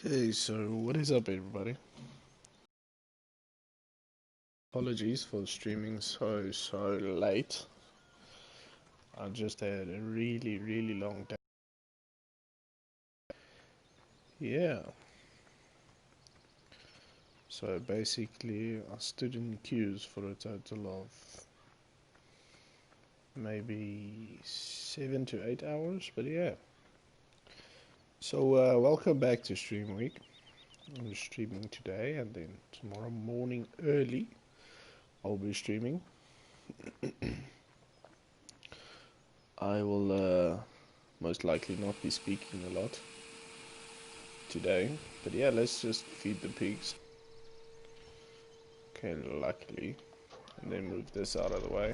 Okay, so what is up, everybody? Apologies for streaming so late. I just had a really long day. Yeah. So basically, I stood in queues for a total of maybe 7 to 8 hours, but yeah. So welcome back to Stream Week. I'm streaming today, and then tomorrow morning early, I'll be streaming. I will most likely not be speaking a lot today, but yeah, let's just feed the pigs. Okay, luckily, and then move this out of the way.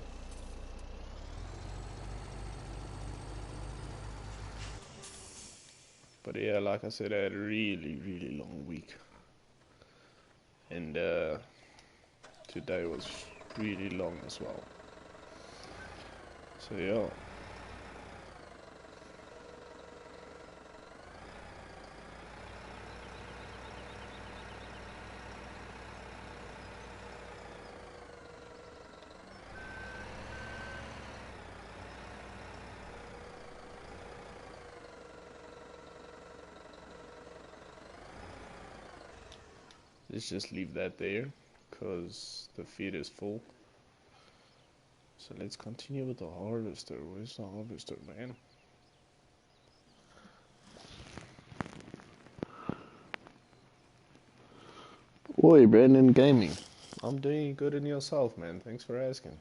But yeah, like I said, I had a really long week, and today was really long as well. So yeah. Let's just leave that there, because the feed is full. So let's continue with the harvester. Where's the harvester, man? Oi, Brandon Gaming. I'm doing good in yourself, man. Thanks for asking.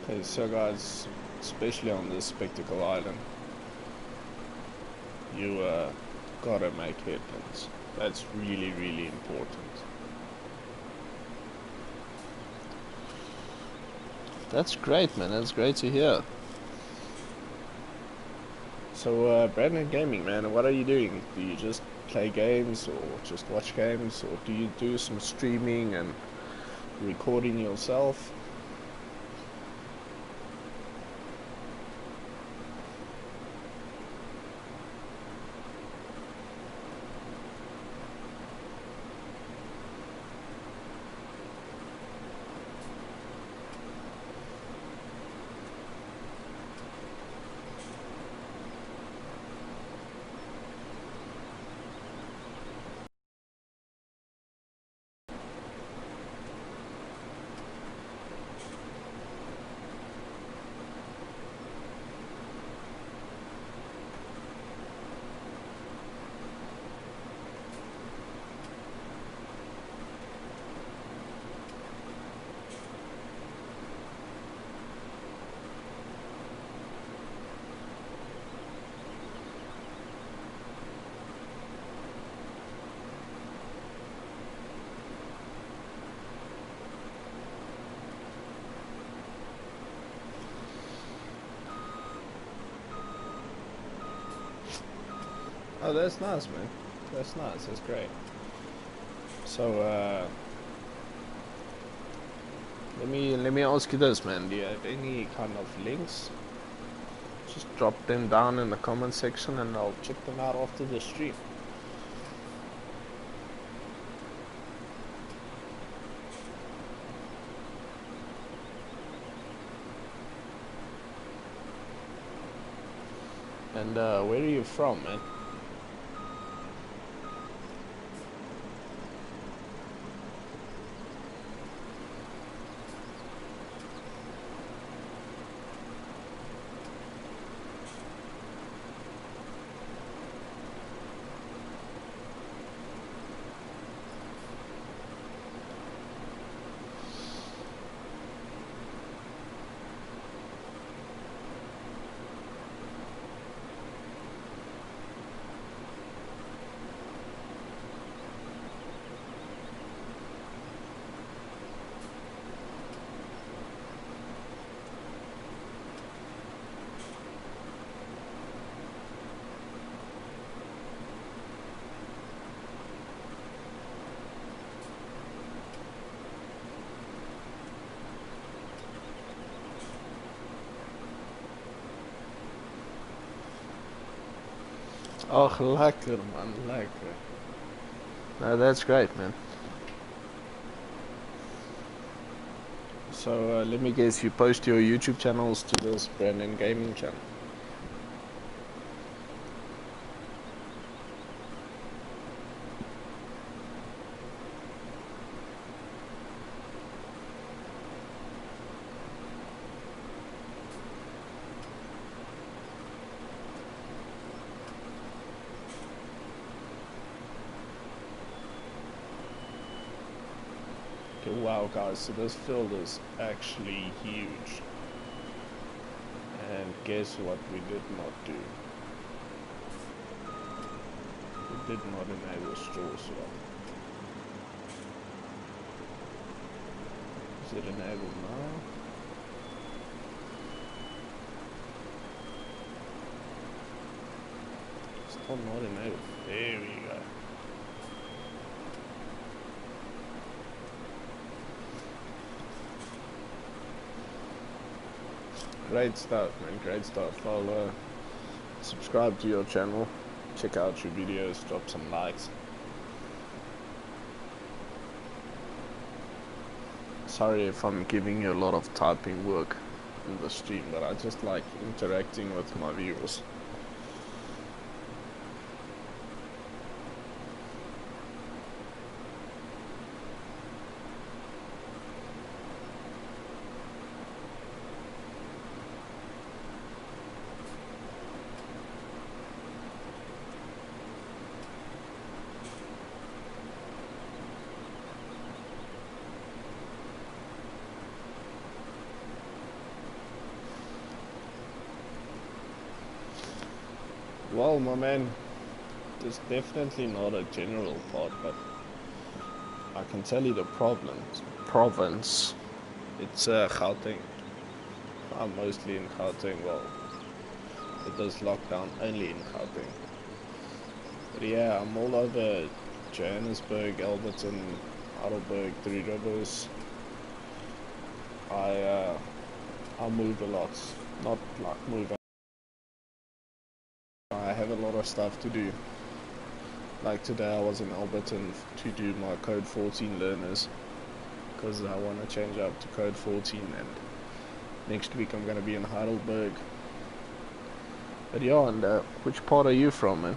Okay, so guys, especially on this Spectacle Island, you gotta make headlands. That's really important. That's great, man. That's great to hear. So, Brandon Gaming, man, what are you doing? Do you just play games or just watch games, or do you do some streaming and recording yourself? Oh, that's nice, man. That's nice. That's great. So, let me ask you this, man. Do you have any kind of links? Just drop them down in the comment section, and I'll check them out after the stream. And where are you from, man? Oh, lekker man, lekker. No, that's great, man. So let me guess, you post your YouTube channels to this Brandon Gaming channel? Okay, wow guys, so this field is actually huge. And guess what we did not do? We did not enable straw swap. Is it enabled now? Still not enabled. There we go. Great stuff, man, great stuff. I'll subscribe to your channel, check out your videos, drop some likes. Sorry if I'm giving you a lot of typing work in the stream, but I just like interacting with my viewers. Well, my man, there's definitely not a general part, but I can tell you the province. It's Gauteng. I'm mostly in Gauteng. Well, it does lockdown only in Gauteng. But yeah, I'm all over Johannesburg, Alberton, Heidelberg, Three Rivers. I move a lot, not like move. I have a lot of stuff to do. Like today I was in Alberton to do my code 14 learners because I want to change up to code 14, and next week I'm going to be in Heidelberg. But yeah, and which part are you from, man?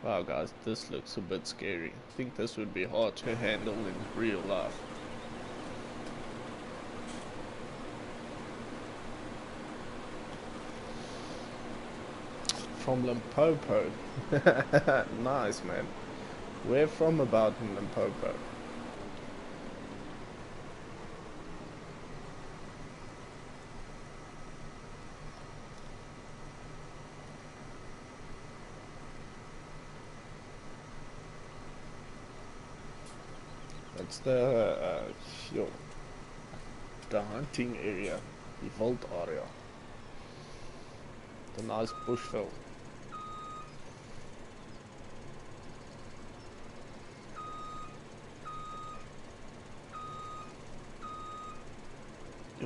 Wow guys, this looks a bit scary. I think this would be hard to handle in real life. From Limpopo. Nice, man. Where from about in Limpopo? It's the hunting area, the vault area, the nice bushveld. I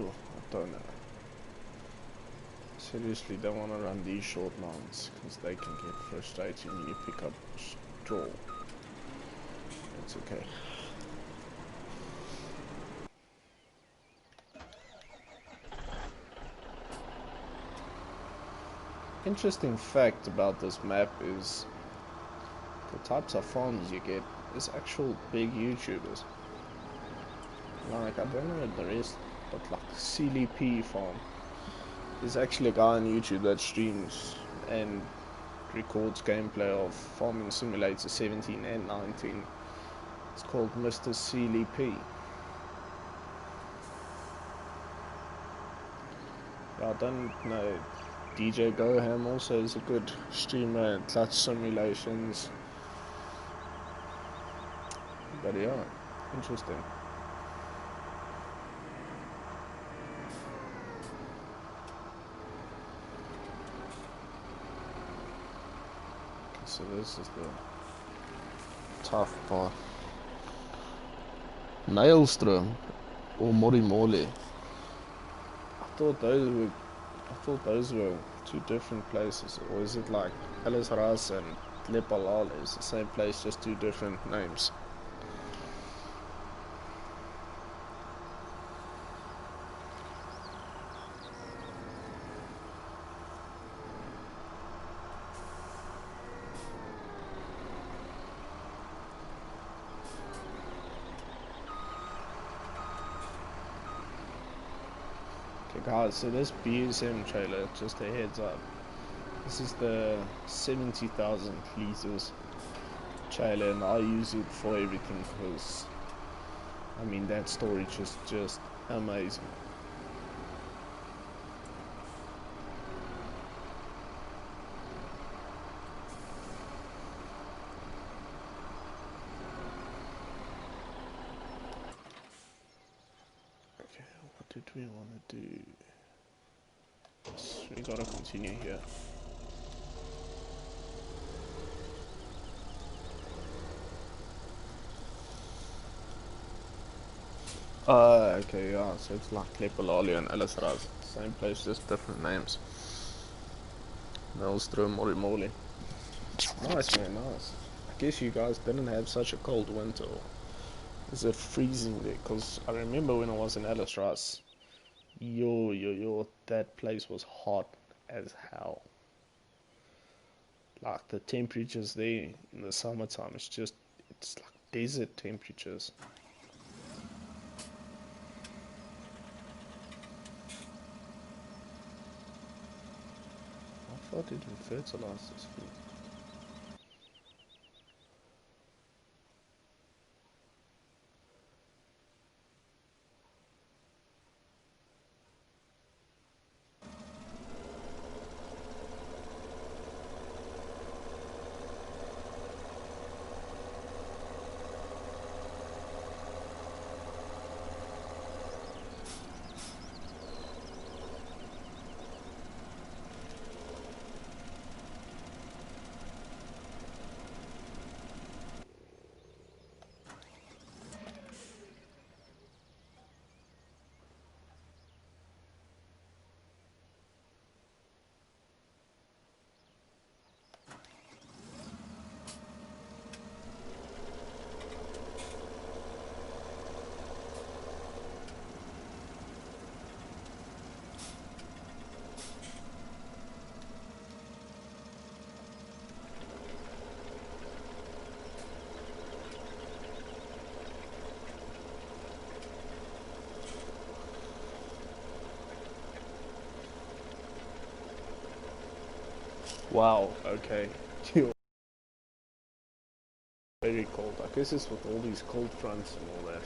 don't know. Seriously, don't want to run these short mounts because they can get frustrating when you pick up straw. It's okay. Interesting fact about this map is the types of farms you get is actual big YouTubers. Like, I don't know the rest, but like CLP farm. There's actually a guy on YouTube that streams and records gameplay of Farming Simulator 17 and 19. It's called Mr. CLP. Yeah, I don't know. DJ Goham also is a good streamer in clutch simulations. But yeah, interesting. Okay, so this is the tough part. Nailstrom or Morimole. I thought those were two different places. Or is it like Alice Ras and Lepalal is the same place, just two different names? Okay guys, so this BSM trailer, just a heads up, this is the 70,000 liters trailer, and I use it for everything because I mean that storage is just amazing. Okay, what did we want to do? Yes, we gotta continue here. Okay, yeah, so it's like Lepalali and Elisraz. Same place, just different names. Maelstrom, Morimoli. Nice, man, nice. I guess you guys didn't have such a cold winter. Is it freezing there? Because I remember when I was in Elisraz, that place was hot as hell. Like the temperatures there in the summertime, it's like desert temperatures. I thought it would fertilize this field. Wow, okay. You're very cold. I guess it's with all these cold fronts and all that.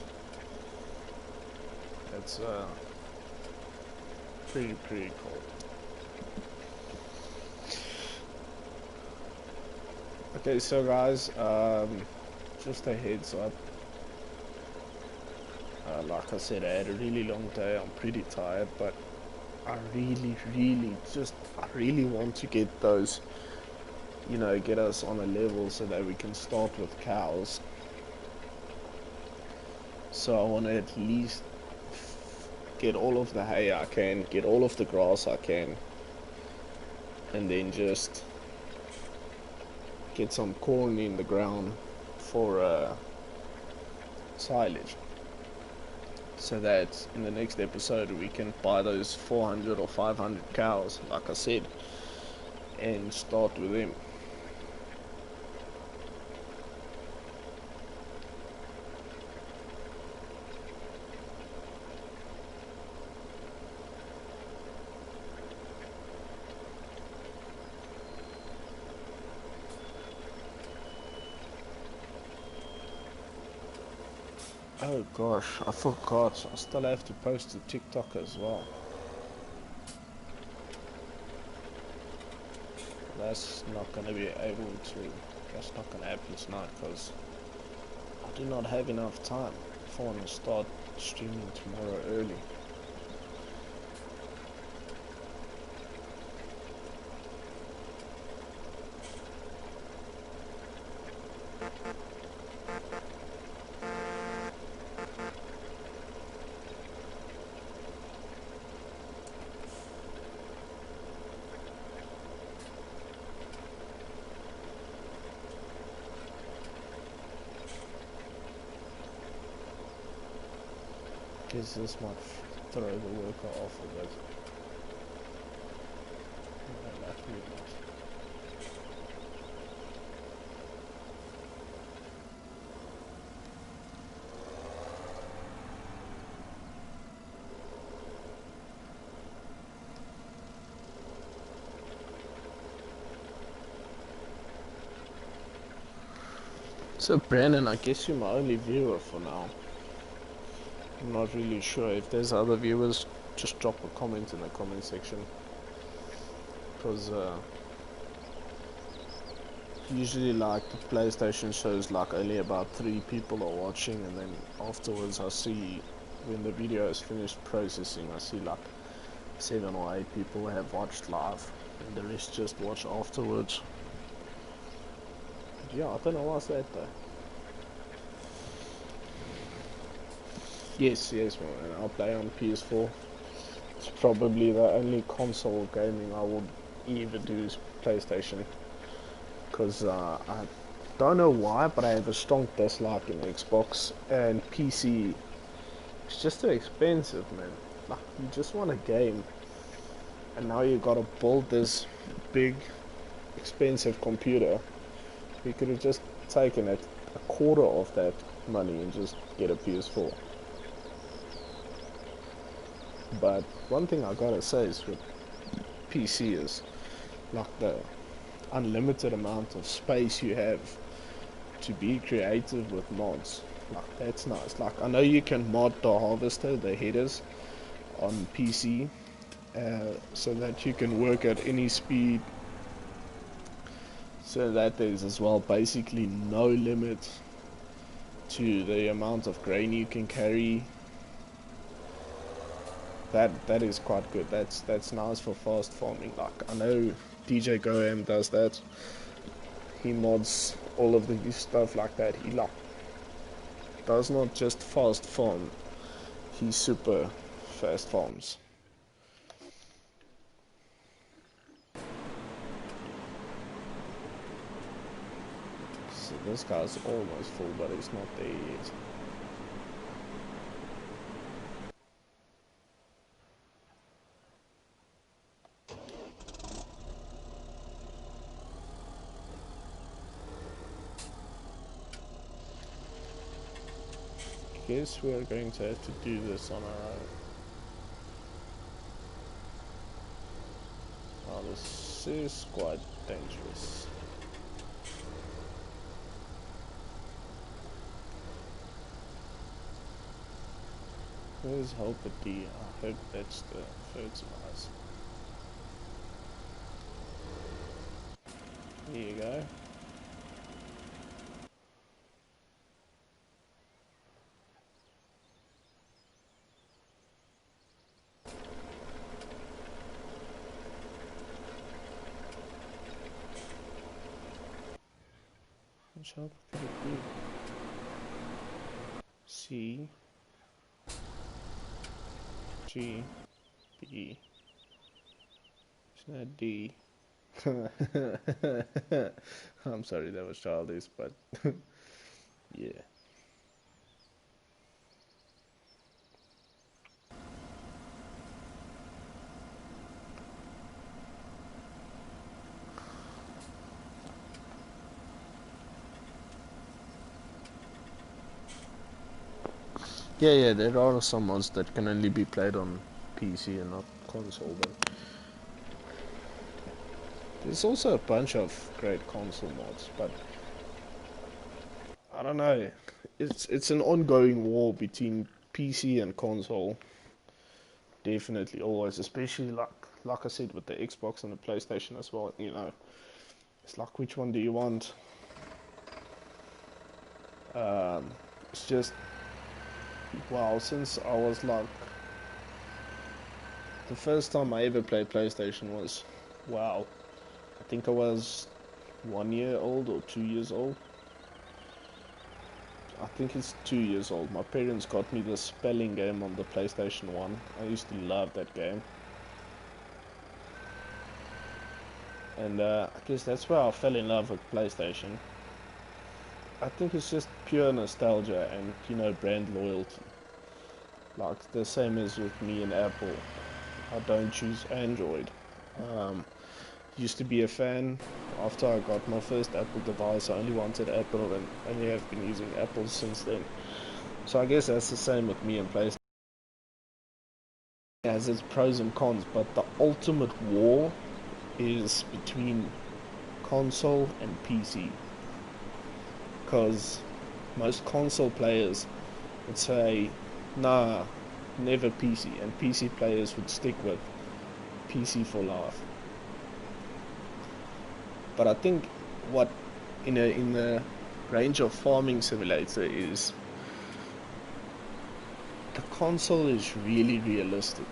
It's pretty cold. Okay, so guys, just a heads up. Like I said, I had a really long day. I'm pretty tired, but I really want to get those, get us on a level so that we can start with cows. So I want to at least get all of the hay I can, get all of the grass I can, and then just get some corn in the ground for silage. So that in the next episode we can buy those 400 or 500 cows, like I said, and start with them. Oh gosh, I forgot. I still have to post to TikTok as well. that's not going to be able to, that's not going to happen tonight because I do not have enough time if I want to start streaming tomorrow early. Guess this might throw the worker off a bit. No, that will not. So Brandon, I guess you're my only viewer for now. I'm not really sure if there's other viewers. Just drop a comment in the comment section, because usually like the PlayStation shows like only about 3 people are watching, and then afterwards I see when the video is finished processing I see like 7 or 8 people have watched live and the rest just watch afterwards. But yeah, I don't know why's that though. Yes, man, I'll play on PS4. It's probably the only console gaming I will ever do is PlayStation. Because I don't know why, but I have a strong dislike in Xbox and PC. It's just too expensive, man. Like, you just want a game, and now you gotta build this big, expensive computer. You could have just taken it a quarter of that money and just get a PS4. But one thing I gotta say is with PC is like the unlimited amount of space you have to be creative with mods. Like, that's nice. Like, I know you can mod the harvester, the headers on PC, so that you can work at any speed, so that there's as well basically no limit to the amount of grain you can carry. That is quite good. That's nice for fast farming. Like, I know DJ GoM does that. He mods all of the stuff like that. He like does not just fast farm, he super fast farms. So this guy's almost full, but he's not there yet. Guess we're going to have to do this on our own. Oh, this is quite dangerous. Where's Helper D? I hope that's the fertilizer. There you go. Which helper could it be? C G B. It's not D. I'm sorry, that was childish, but yeah. Yeah, there are some mods that can only be played on PC and not console, but there's also a bunch of great console mods, but I don't know. It's an ongoing war between PC and console. definitely always, especially like I said with the Xbox and the PlayStation as well. You know, it's like, which one do you want? It's just, wow, since I was like, the first time I ever played PlayStation was, wow, I think I was 1 year old or 2 years old. I think it's 2 years old. My parents got me the spelling game on the PlayStation 1. I used to love that game. And I guess that's where I fell in love with PlayStation. I think it's just pure nostalgia and, you know, brand loyalty. Like the same as with me and Apple. I don't choose Android. Used to be a fan. After I got my first Apple device, I only wanted Apple and only have been using Apple since then. So I guess that's the same with me and PlayStation. It has its pros and cons, but the ultimate war is between console and PC. Because most console players would say, nah, never PC, and PC players would stick with PC for life. But I think what in the range of Farming Simulator is, the console is really realistic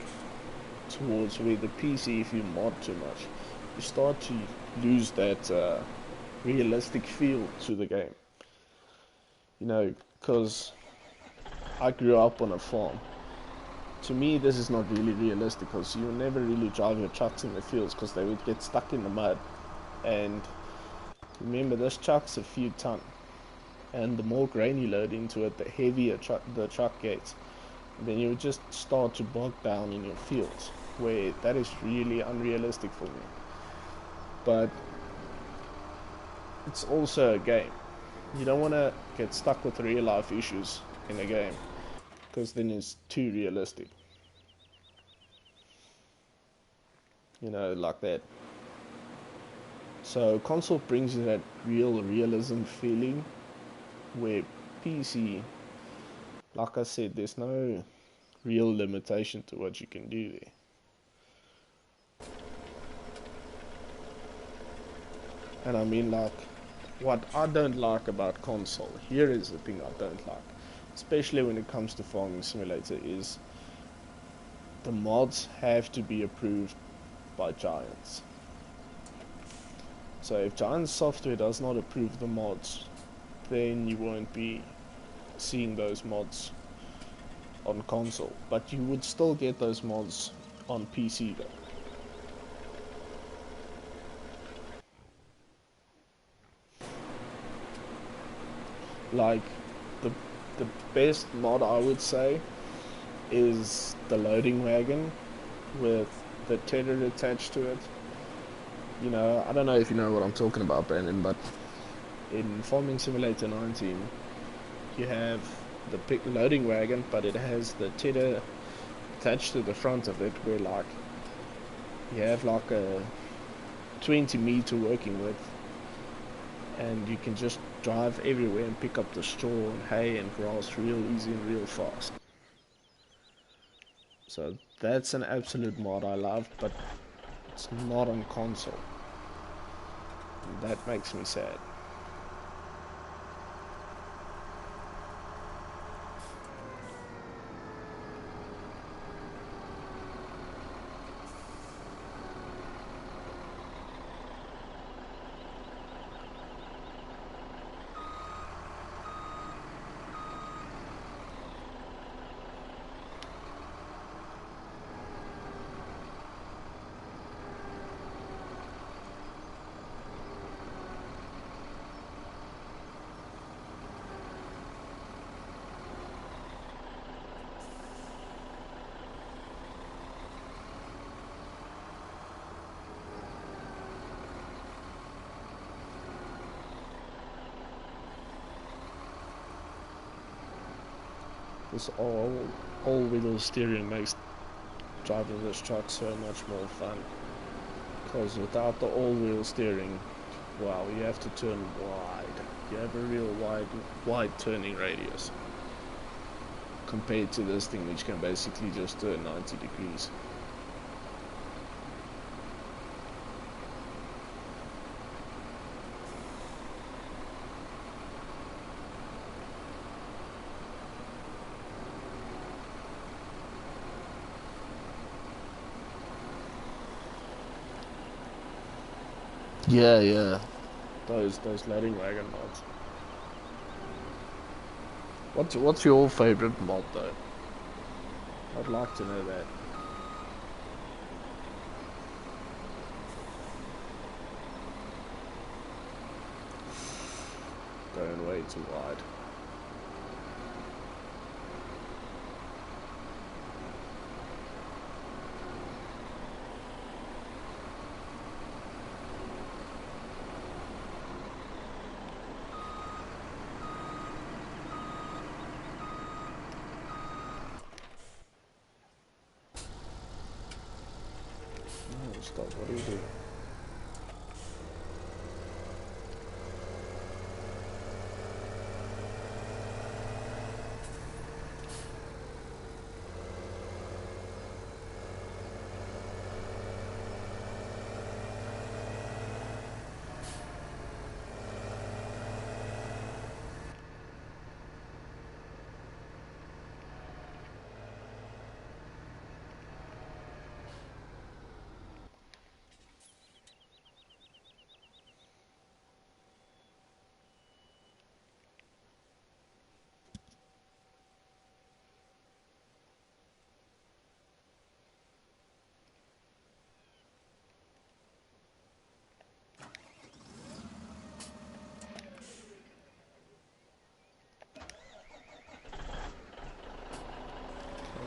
towards where the PC, if you mod too much, you start to lose that realistic feel to the game. You know, because I grew up on a farm. To me, this is not really realistic, because you never really drive your trucks in the fields because they would get stuck in the mud. And remember, this truck's a few ton, and the more grain you load into it, the heavier the truck gets. And then you would just start to bog down in your fields, where that is really unrealistic for me. But it's also a game. You don't want to get stuck with real life issues in a game, because then it's too realistic. You know, like that. So console brings you that realism feeling, where PC, like I said, there's no real limitation to what you can do there. And I mean, like, what I don't like about console, here is the thing I don't like, especially when it comes to Farming Simulator, is the mods have to be approved by Giants. So if Giant Software does not approve the mods, then you won't be seeing those mods on console. But you would still get those mods on PC though. Like, the best mod I would say is the loading wagon with the tether attached to it. You know, I don't know if you know what I'm talking about, Brandon, but in Farming Simulator 19, you have the loading wagon, but it has the tether attached to the front of it, where like you have like a 20 meter working with, and you can just drive everywhere and pick up the straw and hay and grass real easy and real fast. So that's an absolute mod I love, but it's not on console. And that makes me sad. This all-wheel steering makes driving this truck so much more fun. Because without the all-wheel steering, wow, you have to turn wide. You have a real wide turning radius. compared to this thing, which can basically just turn 90 degrees. Yeah, those loading wagon mods. What's your favorite mod though? I'd like to know that. Going way too wide. Oh, stop, what do you do?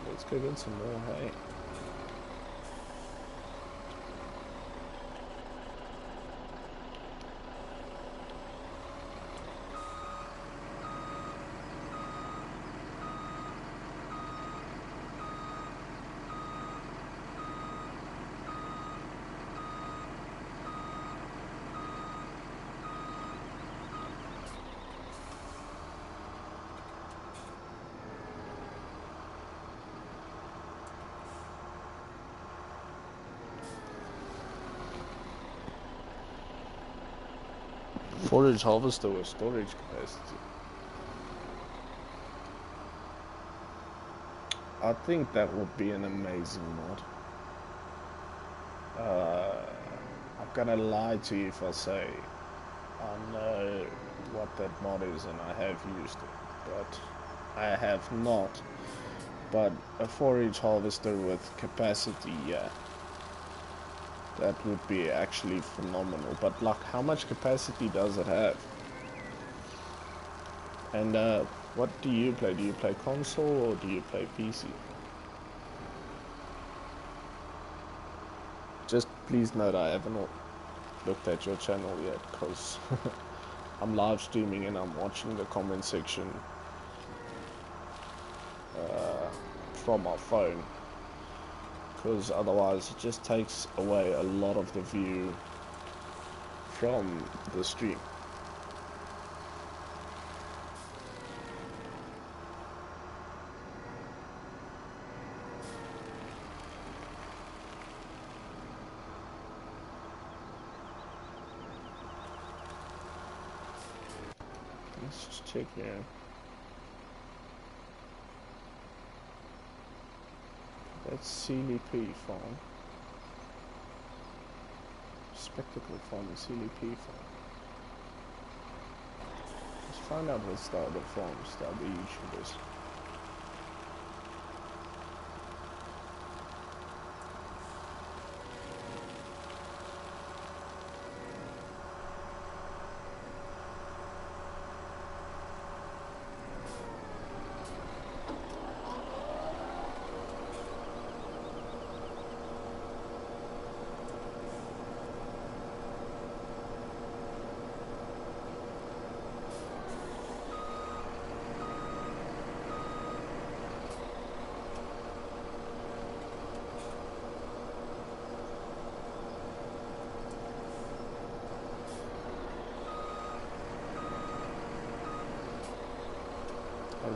Let's go get some more hay. Forage harvester with storage capacity. I think that would be an amazing mod. I'm gonna lie to you if I say I know what that mod is and I have used it, but I have not. But a forage harvester with capacity, yeah. That would be actually phenomenal. But like, how much capacity does it have? And what do you play? Do you play console or do you play PC? Just please note I haven't looked at your channel yet, because I'm live streaming and I'm watching the comment section from my phone. Because otherwise it just takes away a lot of the view from the stream. Let's just check here. That's Sealy P farm. Spectacle farm and Sealy P farm. Let's find out what's the other farms, the other YouTubers.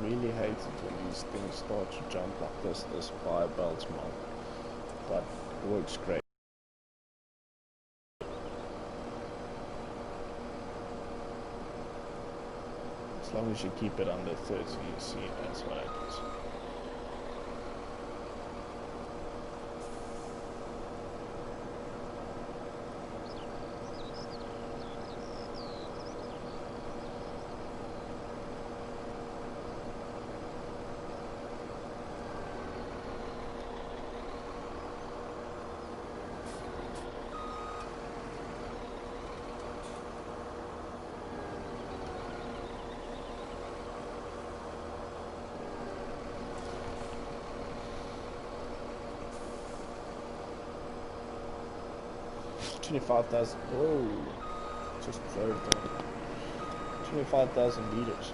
really hate it when these things start to jump like this fire belts mod, but it works great. As long as you keep it under 30, you see that's what happens. $25,000. Whoa, just drove down. 25,000 liters.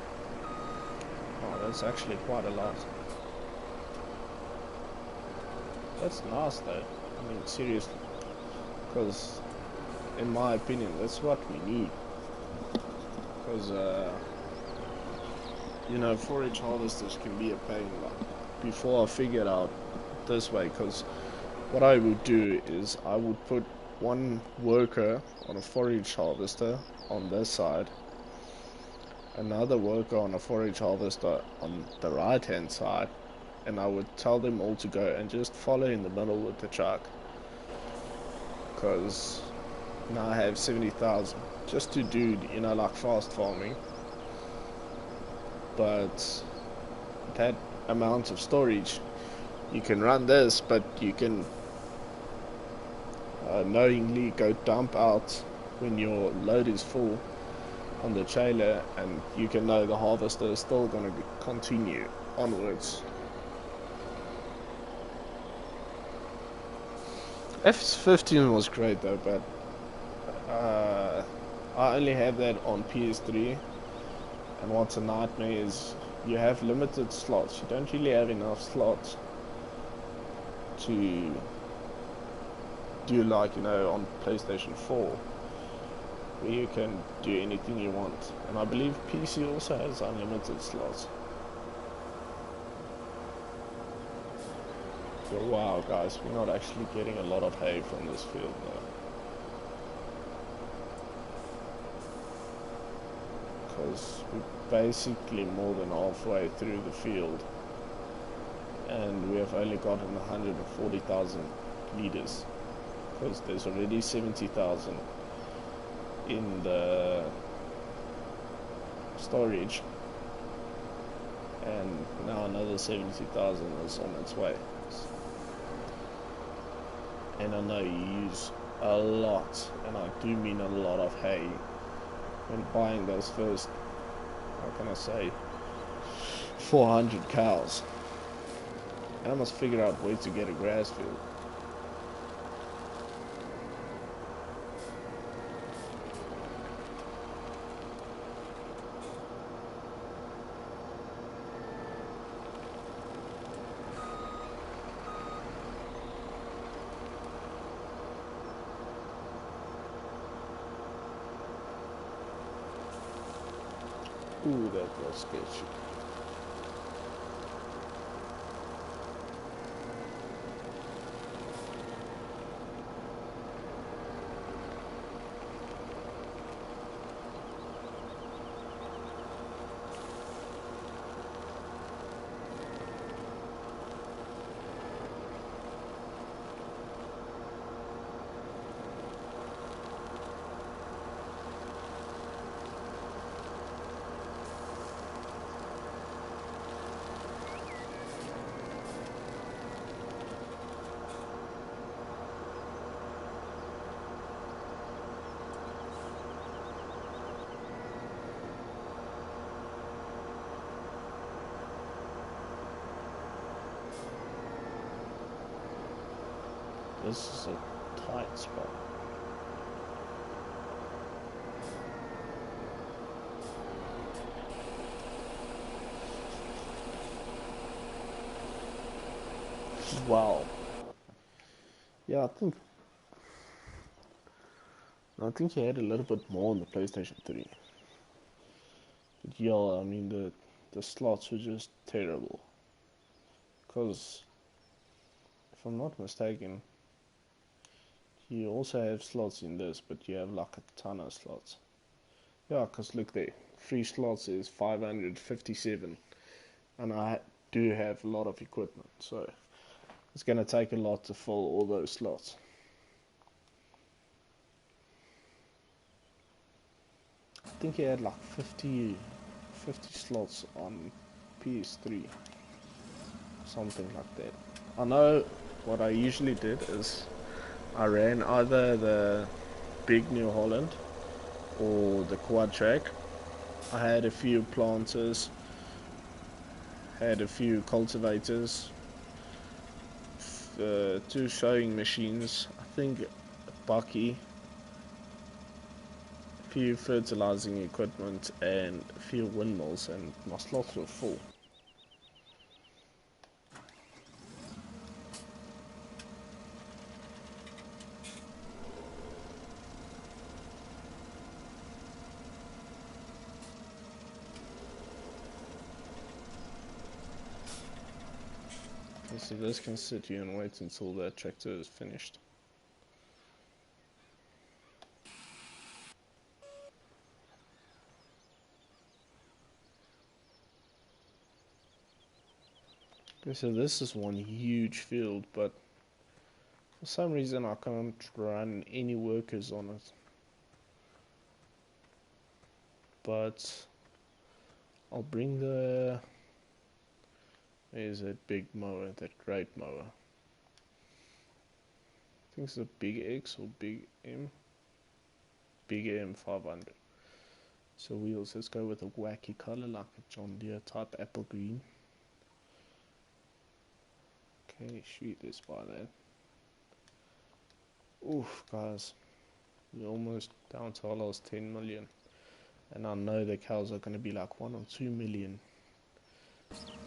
Oh, that's actually quite a lot. That's nice though. I mean, seriously. Because, in my opinion, that's what we need. Because, you know, forage harvesters can be a pain. Like, before I figured out this way, because what I would do is I would put one worker on a forage harvester on this side, another worker on a forage harvester on the right hand side, and I would tell them all to go and just follow in the middle with the truck, because now I have 70,000 just to do, you know, like fast farming. But that amount of storage, you can run this, but you can knowingly go dump out when your load is full on the trailer, and you can know the harvester is still going to continue onwards. F15 was great though, but I only have that on PS3, and what's a nightmare is you have limited slots. You don't really have enough slots to do, like, you know, on PlayStation 4, where you can do anything you want. And I believe PC also has unlimited slots. So wow guys, we're not actually getting a lot of hay from this field though. Because we're basically more than halfway through the field, and we have only gotten 140,000 liters, because there's already 70,000 in the storage, and now another 70,000 is on its way. And I know you use a lot, and I do mean a lot of hay when buying those first, how can I say, 400 cows. And I must figure out ways to get a grass field. Ooh, that was sketchy. This is a tight spot. Wow. Yeah, I think he had a little bit more on the PlayStation 3. But yeah, I mean, the the slots were just terrible. Because, if I'm not mistaken, you also have slots in this, but you have like a ton of slots. Yeah, because look there, 3 slots is 557, and I do have a lot of equipment, so it's going to take a lot to fill all those slots. I think he had like 50 slots on PS3, something like that. I know what I usually did is I ran either the big New Holland or the quad track. I had a few planters, had a few cultivators, 2 sowing machines, I think a bucky, a few fertilizing equipment, and a few windmills, and my slots were full. So this can sit here and wait until the tractor is finished. Okay, so this is one huge field, but for some reason I can't run any workers on it. But I'll bring the... Where's that big mower, that great mower? I think it's a big X or big M. Big M 500. So wheels, let's go with a wacky color like a John Deere type apple green. Okay, shoot, let's buy that. Oof, guys, we're almost down to almost 10 million. And I know the cows are going to be like 1 or 2 million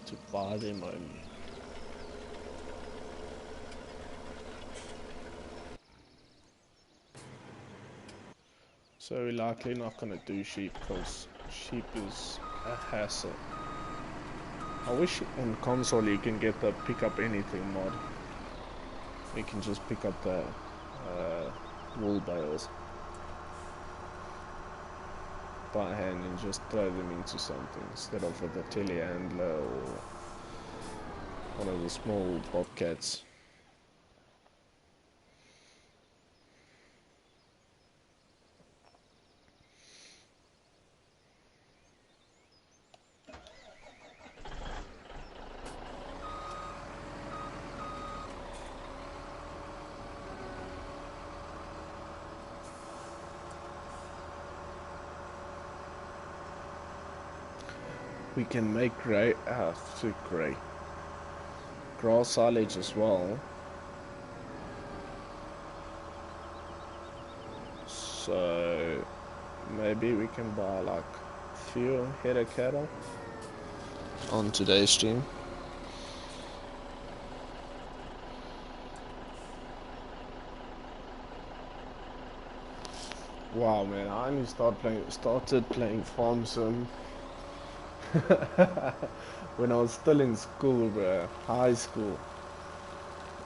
to buy them only. So we're likely not going to do sheep because sheep is a hassle. I wish on console you can get the pick up anything mod. You can just pick up the wool bales by hand and just throw them into something instead of with a telehandler or one of the small bobcats. We can make grass silage as well. So maybe we can buy like a few head of cattle on today's stream. Wow, man! I only started playing Farm Sim when I was still in school, bro. High school.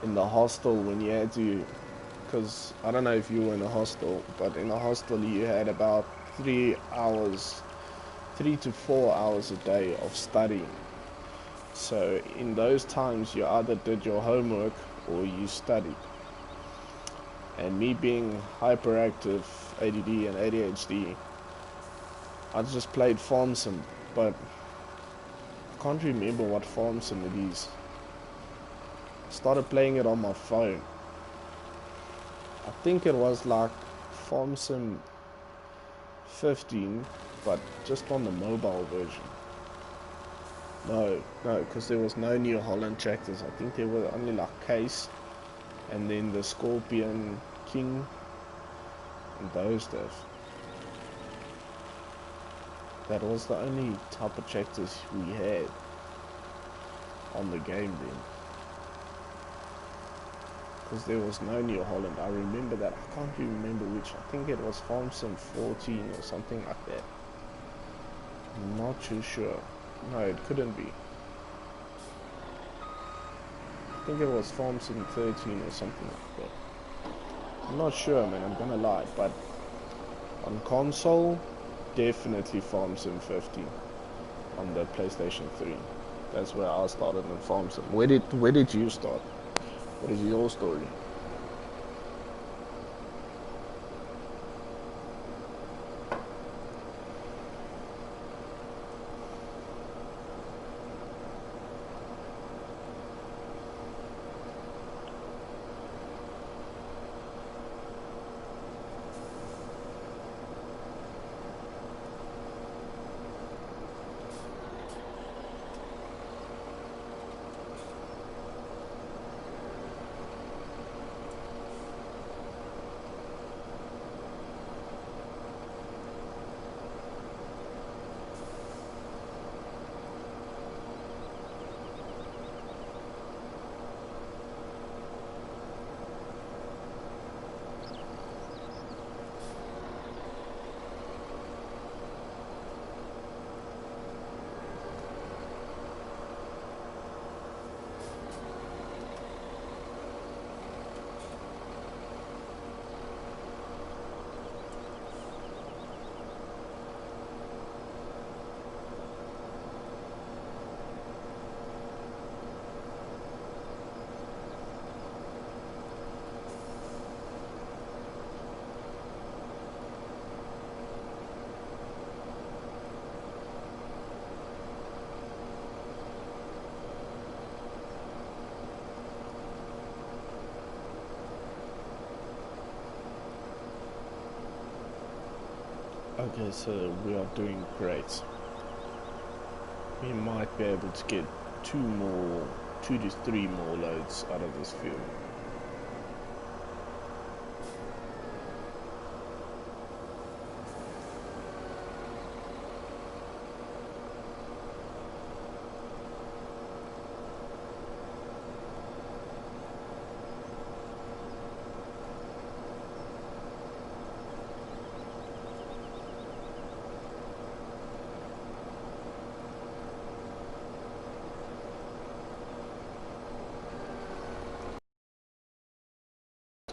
In the hostel when you had to, because I don't know if you were in a hostel, but in a hostel you had about 3 to 4 hours a day of studying. So in those times you either did your homework or you studied. And me being hyperactive, ADD and ADHD, I just played Farm Sim, but I can't remember what Farm Sim it is. I started playing it on my phone. I think it was like Farm Sim 15, but just on the mobile version. No, because there was no New Holland tractors. I think there were only like Case, and then the Scorpion King, and those stuff. That was the only type of tractors we had on the game then. Because there was no New Holland. I remember that. I can't even remember which. I think it was Farm Sim 14 or something like that. I'm not too sure. No, it couldn't be. I think it was Farm Sim 13 or something like that. I'm not sure, man, I'm gonna lie, but on console, definitely Farm Sim 15 on the PlayStation 3. That's where I started in Farm Sim. Where did you start? What is your story? Okay, so we are doing great. We might be able to get 2 to 3 more loads out of this field.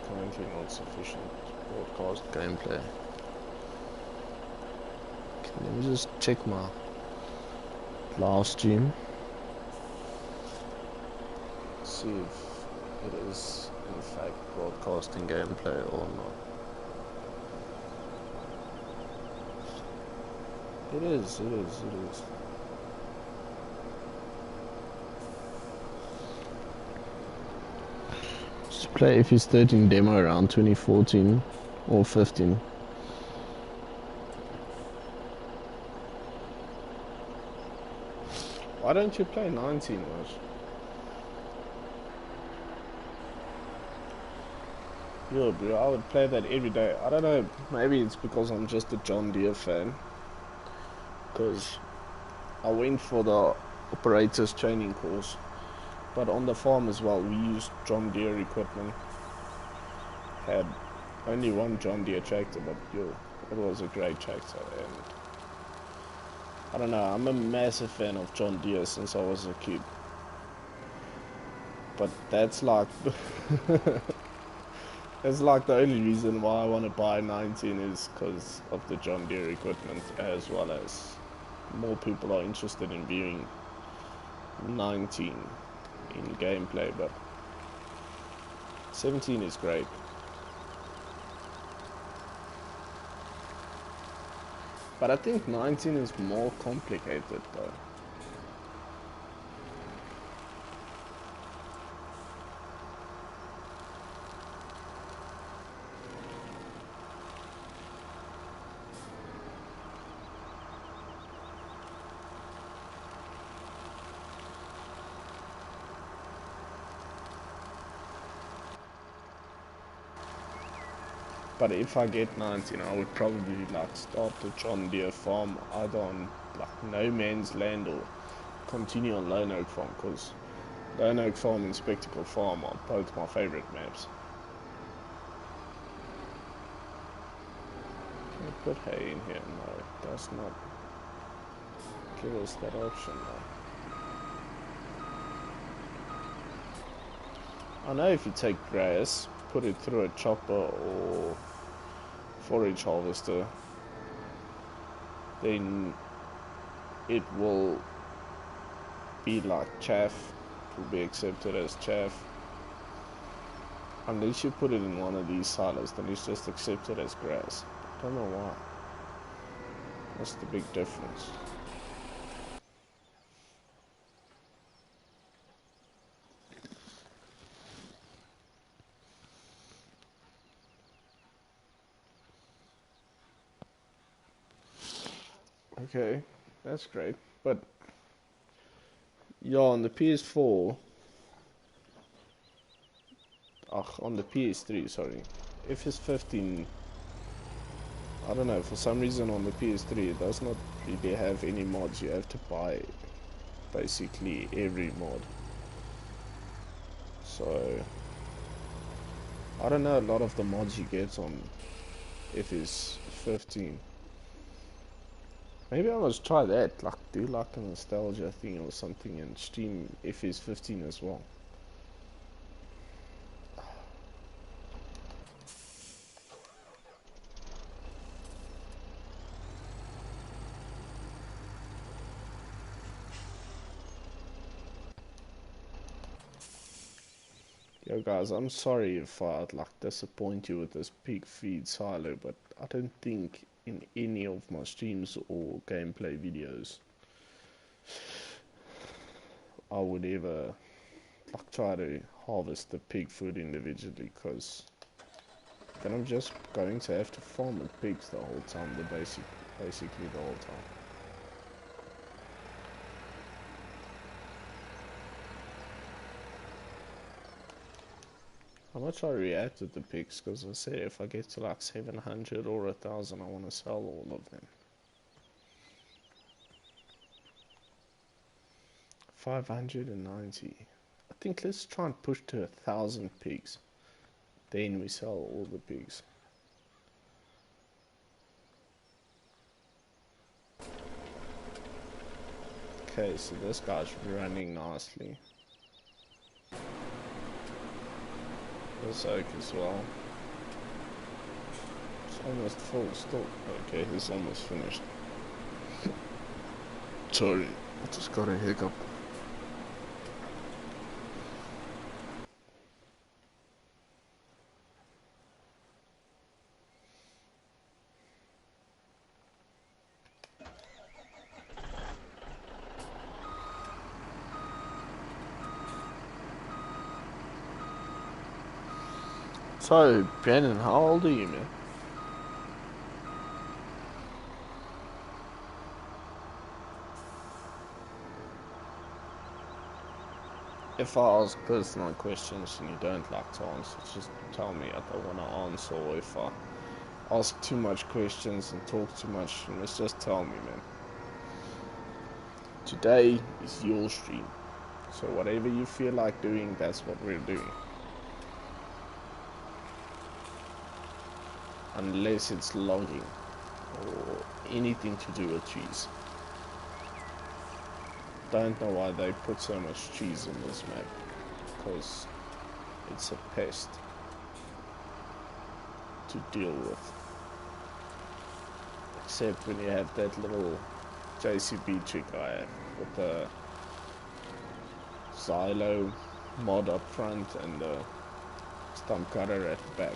Currently not sufficient broadcast gameplay. Okay, let me just check my live stream. See if it is in fact broadcasting gameplay or not. It is. Just play if he's 13 demo around 2014 or 15. Why don't you play 19, Rush? Yo, bro, I would play that every day. I don't know, maybe it's because I'm just a John Deere fan. Because I went for the operators training course. But on the farm as well, we used John Deere equipment. Had only one John Deere tractor, but yo, it was a great tractor. And I don't know, I'm a massive fan of John Deere since I was a kid. But that's like that's like the only reason why I want to buy 19 is because of the John Deere equipment, as well as more people are interested in viewing 19 in gameplay, but 17 is great. But I think 19 is more complicated though. But if I get 19, I would probably like start the John Deere farm either on like No Man's Land or continue on Lone Oak Farm, because Lone Oak Farm and Spectacle Farm are both my favorite maps. Can I put hay in here? No, it does not. give us that option now. I know if you take grass, put it through a chopper or forage harvester, then it will be like chaff. It will be accepted as chaff. Unless you put it in one of these silos, then it's just accepted as grass. I don't know why. That's the big difference. Okay, that's great. But yeah, on the PS4, on the PS3, sorry, if it's 15, I don't know, for some reason on the PS3 it does not really have any mods. You have to buy basically every mod. So I don't know a lot of the mods you get on if it's 15. Maybe I must try that, like do like a nostalgia thing or something and stream if it's 15 as well. Yo guys, I'm sorry if I like disappoint you with this pig feed silo, but I don't think in any of my streams or gameplay videos I would ever like try to harvest the pig food individually, because then I'm just going to have to farm with pigs the whole time, basically the whole time. How much I reacted to pigs, because I said if I get to like 700 or 1000 I want to sell all of them. 590. I think let's try and push to 1000 pigs. Then we sell all the pigs. Okay, so this guy's running nicely. This oak as well. It's almost full still. Okay, he's almost finished. Sorry, I just got a hiccup. So, Brandon, how old are you, man? If I ask personal questions and you don't like to answer, just tell me I don't want to answer, or if I ask too much questions and talk too much, just tell me, man. Today is your stream, so whatever you feel like doing, that's what we're doing. Unless it's logging or anything to do with trees. Don't know why they put so much trees in this map, because it's a pest to deal with. Except when you have that little JCB trick I have with the silo mod up front and the stump cutter at the back.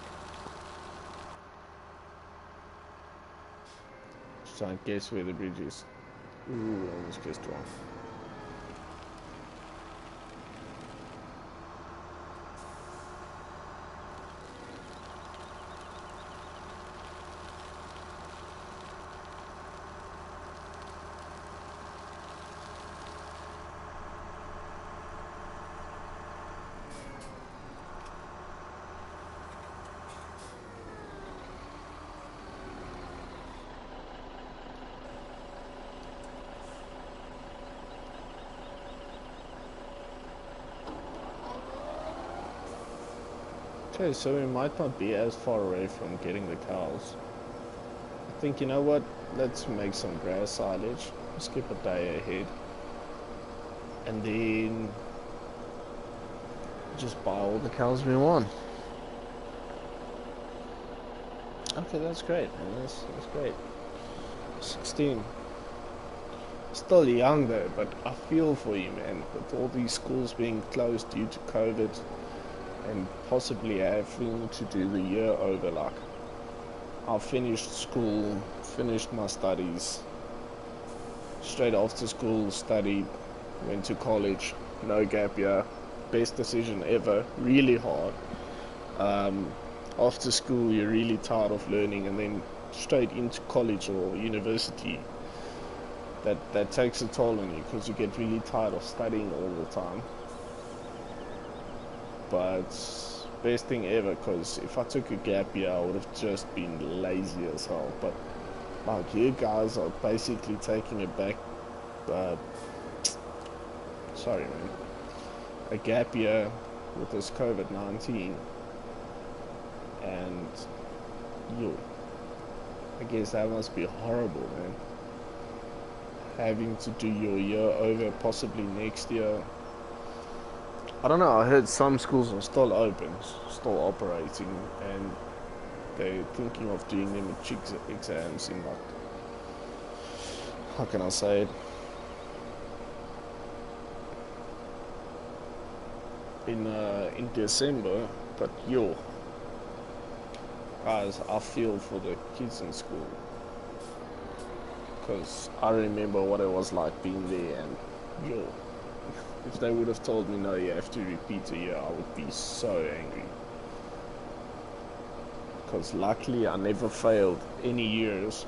Just try and guess where the bridge is. Ooh, I almost guessed wrong. Okay, so we might not be as far away from getting the cows. I think, you know what, let's make some grass silage. skip a day ahead, and then just buy all the cows we want. Okay, that's great, man. That's great. 16. Still young though, but I feel for you, man. With all these schools being closed due to COVID, and possibly having to do the year over. Like, I finished school, finished my studies, straight after school, studied, went to college, no gap year, best decision ever, really hard. After school, you're really tired of learning, and then straight into college or university. That takes a toll on you, because you get really tired of studying all the time. But best thing ever, because if I took a gap year, I would have just been lazy as hell. But like, you guys are basically taking it back. Sorry, man. A gap year with this COVID-19, and I guess that must be horrible, man. Having to do your year over, possibly next year. I don't know, I heard some schools are still open, still operating, and they're thinking of doing them with exams in, like, how can I say it? In December. But guys, I feel for the kids in school, because I remember what it was like being there, and if they would have told me, no, you have to repeat a year, I would be so angry. Because luckily I never failed any years.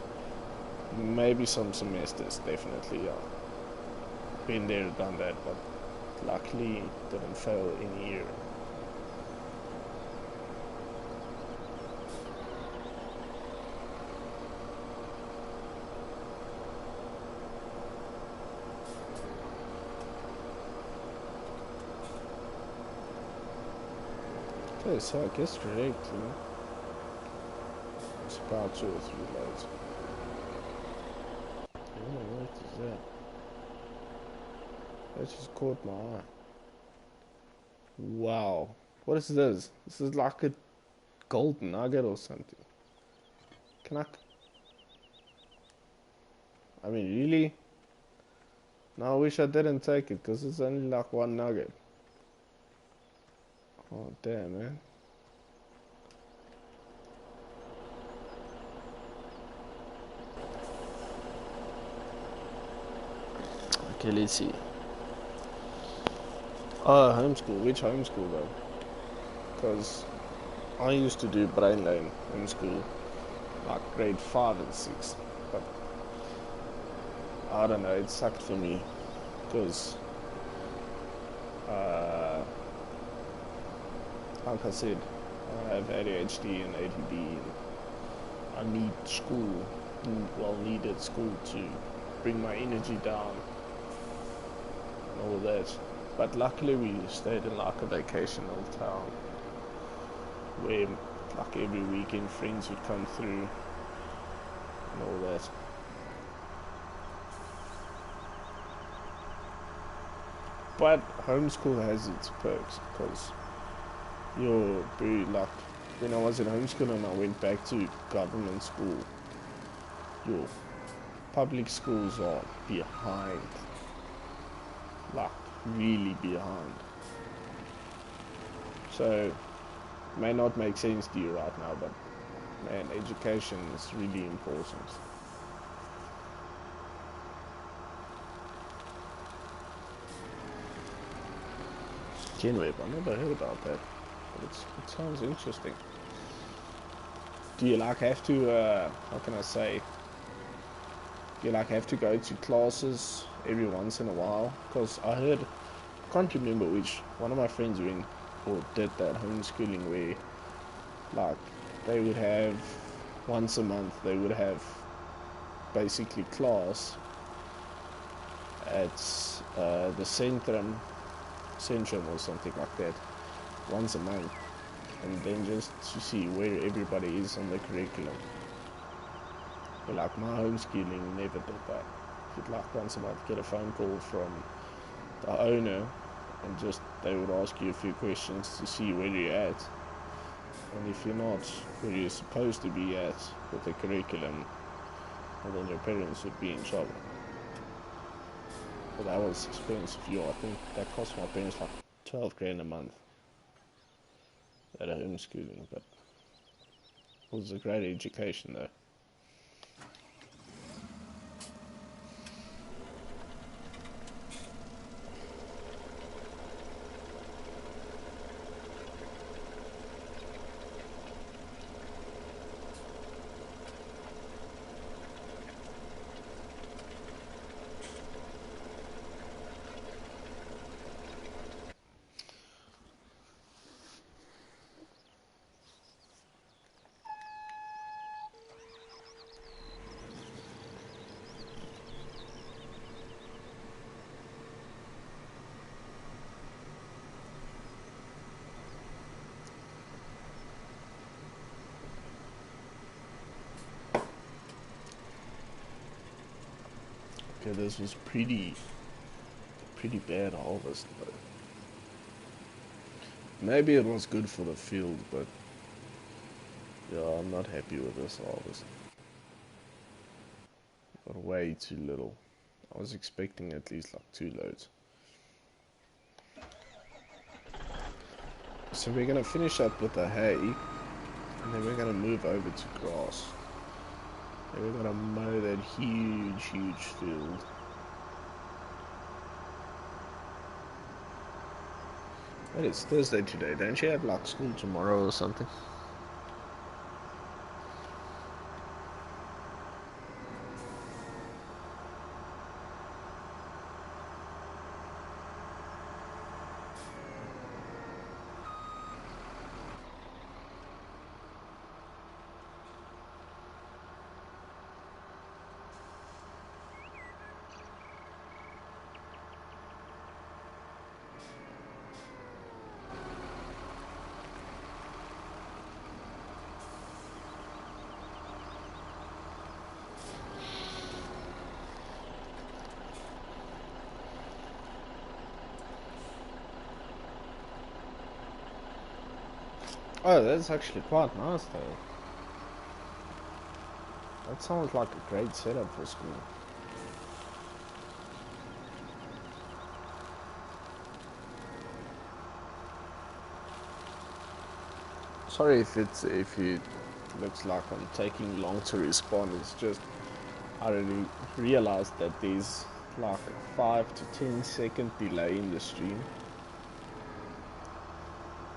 Maybe some semesters, definitely, yeah. Been there, done that, but luckily didn't fail any year. Okay, so I guess correct, you know. It's about 2 or 3 loads. What is that? That just caught my eye. Wow. What is this? This is like a gold nugget or something. Can I mean, really? No, I wish I didn't take it, because it's only like 1 nugget. Oh, damn, man. Okay, let's see. Homeschool. Which homeschool, though? Because I used to do brain lane homeschool, like grade 5 and 6. But I don't know, it sucked for me. Because, like I said, I have ADHD and ADD, and I need school, needed school to bring my energy down and all that. But luckily we stayed in like a vacational town where like every weekend friends would come through and all that. But homeschool has its perks, because you're very like, when I was in homeschool and I went back to government school, your public schools are behind, like really behind. So may not make sense to you right now, but man, education is really important. Genweb, I never heard about that. It sounds interesting. Do you like have to, how can I say, do you like have to go to classes every once in a while? Because I heard, I can't remember which, one of my friends went or did that homeschooling where like they would have once a month, they would have basically class at the Centrum or something like that once a month, and then just to see where everybody is on the curriculum. But like my homeschooling never did that. you'd like once a month get a phone call from the owner, and just they would ask you a few questions to see where you're at, and if you're not where you're supposed to be at with the curriculum, well, then your parents would be in trouble. But that was expensive. I think that cost my parents like 12 grand a month at homeschooling, but it was a great education though. Okay, this was pretty bad harvest though. Maybe it was good for the field, but yeah, I'm not happy with this harvest. Got way too little. I was expecting at least like 2 loads. So we're gonna finish up with the hay, and then we're gonna move over to grass. And we're gonna mow that huge field. But it's Thursday today, don't you have like school tomorrow or something? Oh, that's actually quite nice though. That sounds like a great setup for school. Sorry if it looks like I'm taking long to respond. It's just I already realized that there's like a 5 to 10 second delay in the stream.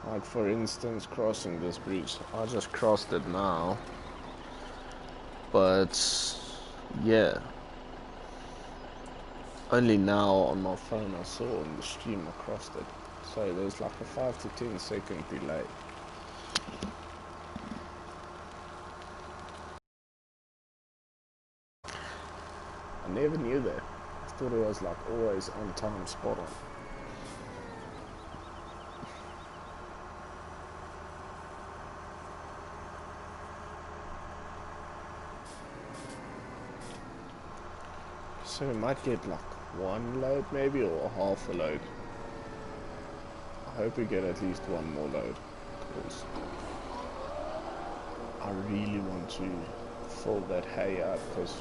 Like for instance, crossing this bridge. I just crossed it now. But yeah, only now on my phone I saw on the stream I crossed it. So there's like a 5 to 10 second delay. I never knew that. I thought it was like always on time, spot on. So we might get like 1 load maybe, or half a load. I hope we get at least 1 more load, because I really want to fill that hay up, because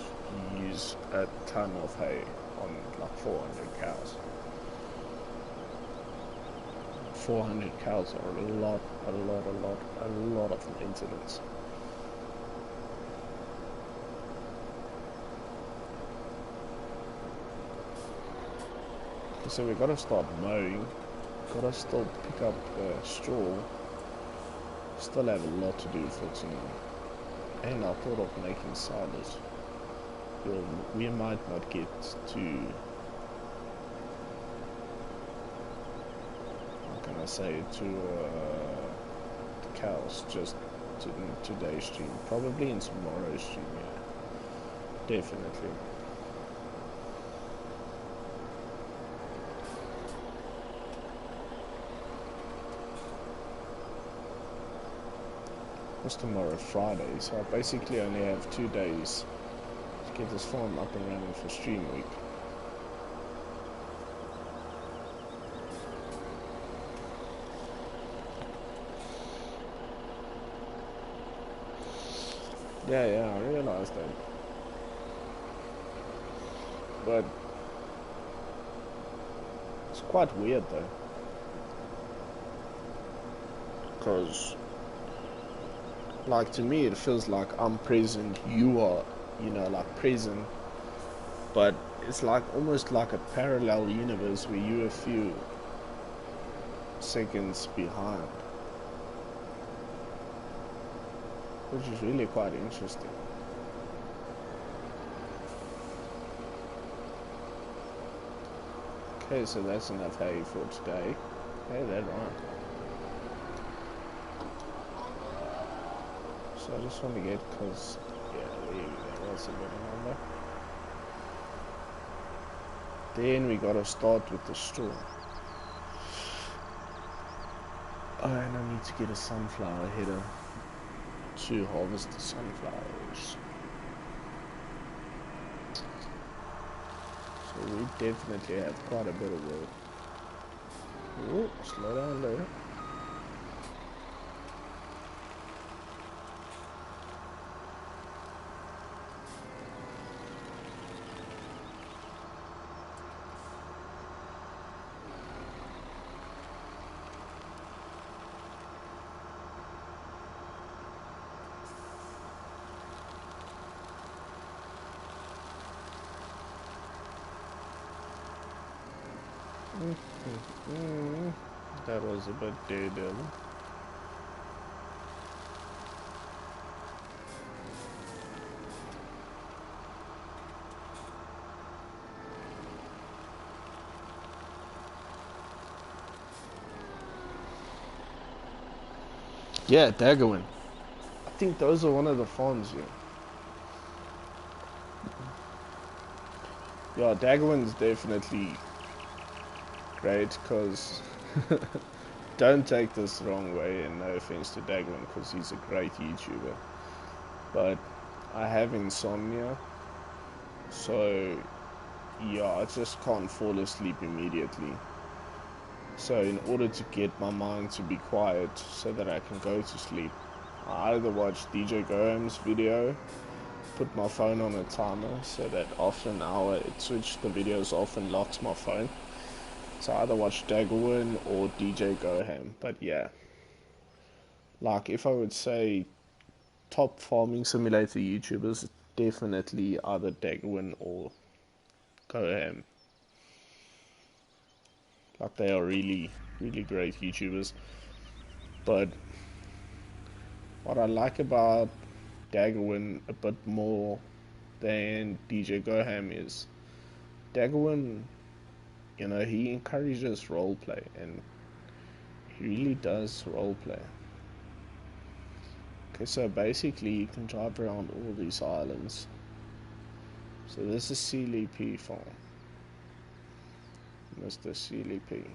you use a ton of hay on like 400 cows. 400 cows are a lot of maintenance. So we gotta start mowing, gotta still pick up straw, still have a lot to do for tonight. And I thought of making silage. We might not get to, how can I say, to the cows just in today's stream. Probably in tomorrow's stream, yeah. Definitely. Tomorrow Friday, so I basically only have 2 days to get this farm up and running for stream week. Yeah, I realized that. But it's quite weird though. Because, like, to me, it feels like I'm present, you are, you know, like, present. But it's like almost like a parallel universe where you're a few seconds behind. Which is really quite interesting. Okay, so that's enough hay for today. Hey, that right. So I just want to get, because, yeah, there was a better number. Then we gotta start with the store. Oh, and I need to get a sunflower header to harvest the sunflowers. So we definitely have quite a bit of work. Oh, slow down there. That was a bit daredevil. Yeah, Daggerwin. I think those are one of the farms here. Yeah, Daggerwin's definitely great, because don't take this the wrong way, and no offense to Daggerwin, because he's a great YouTuber. But I have insomnia, so yeah, I just can't fall asleep immediately. So in order to get my mind to be quiet so that I can go to sleep, I either watch DJ Goham's video, put my phone on a timer so that after an hour it switches the videos off and locks my phone. So I either watch Daggerwin or DJ Goham. But yeah, like if I would say top farming simulator YouTubers, definitely either Daggerwin or Goham. Like they are really, really great YouTubers. But what I like about Daggerwin a bit more than DJ Goham is Daggerwin, you know, he encourages roleplay, and he really does roleplay. Okay, so basically you can drive around all these islands. So this is CLP farm. Mr. CLP.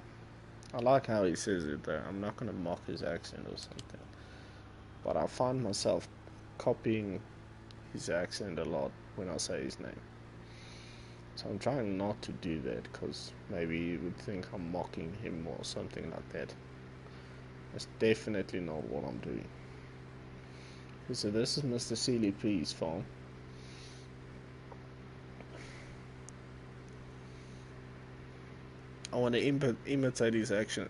I like how he says it though. I'm not gonna mock his accent or something. But I find myself copying his accent a lot when I say his name. So I'm trying not to do that, because maybe you would think I'm mocking him or something like that. That's definitely not what I'm doing. Okay, so this is Mr. CLP's farm. I want to imitate his action.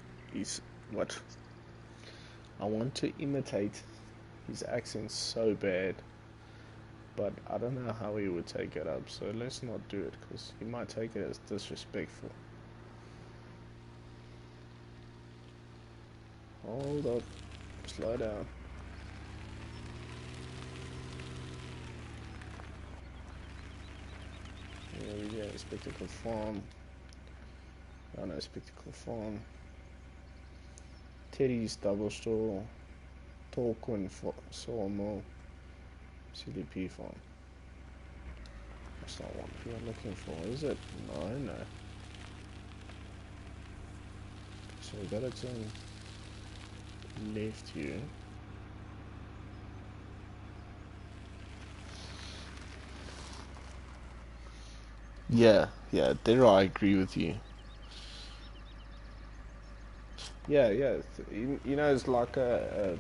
I want to imitate his accent so bad, but I don't know how he would take it up, so let's not do it, because he might take it as disrespectful. Hold up, slow down. Here we go, Spectacle Farm. Oh no, Spectacle Farm. Teddy's Double Store. Torquin Sawmill. CDP Farm. That's not what you're looking for, is it? No. So we gotta turn left here. Yeah, yeah, there I agree with you. Yeah, yeah. You know, it's like a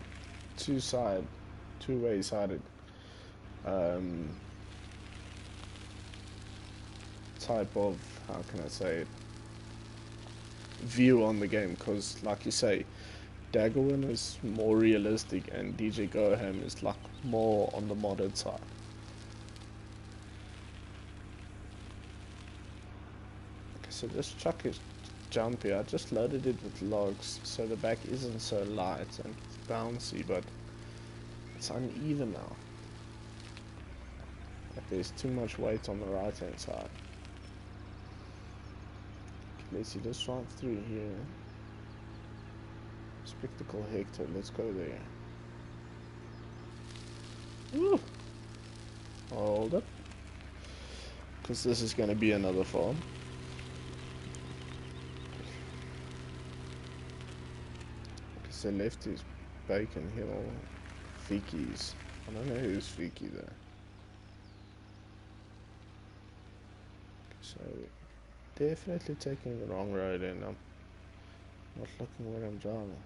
two-way sided um, type of, how can I say it, view on the game. Because, like you say, Daggerwin is more realistic, and DJ Goham is like more on the modded side. Okay, so this truck is jumpy. I just loaded it with logs, so the back isn't so light and it's bouncy, but it's uneven now. Like there's too much weight on the right hand side. Let's see, let's drive through here. Spectacle Hector, let's go there. Woo! Hold up. Because this is going to be another farm. Because the left is Bacon Hill. Vicky's. I don't know who's Vicky though. So, definitely taking the wrong road and I'm not looking where I'm driving.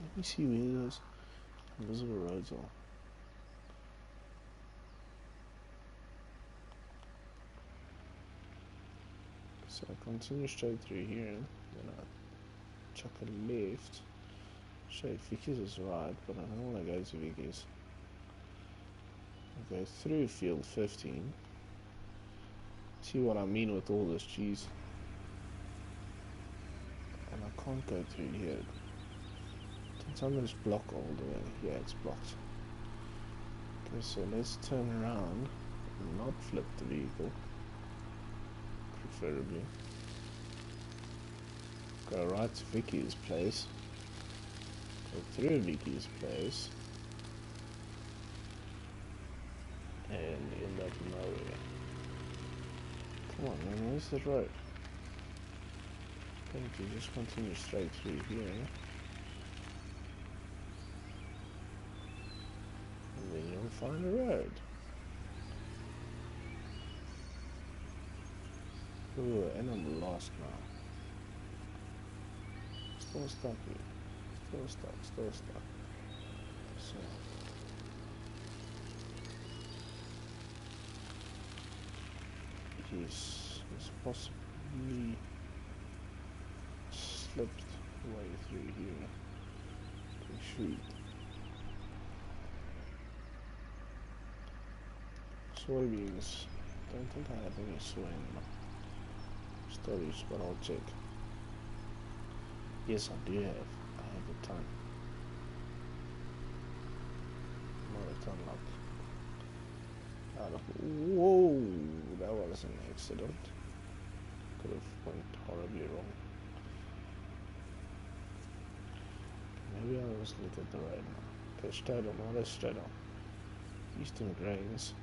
Let me see where those invisible roads are. So I continue straight through here, then I chuck a left. Shit, Vicky's is right, but I don't want to go to Vicky's. I go through field 15. See what I mean with all this cheese. And I can't go through here. Can someone just block all the way? Yeah, it's blocked. Okay, so let's turn around and not flip the vehicle. Preferably. Go right to Vicky's place. Go through Vicky's place. And end up nowhere. Come on man, where's the road? Thank you, just continue straight through here. And then you'll find a road. Ooh, and I'm lost now. Still stuck here. Still stuck. So. He's possibly slipped way through here to shoot. Soybeans. Don't think I have any soy in my storage, but I'll check. Yes, I do have. I have a ton. Not a ton like. Whoa, that was an accident. Could have went horribly wrong. Maybe I was looking at the road now. Okay, straight on, now let's straight on. Eastern Grains.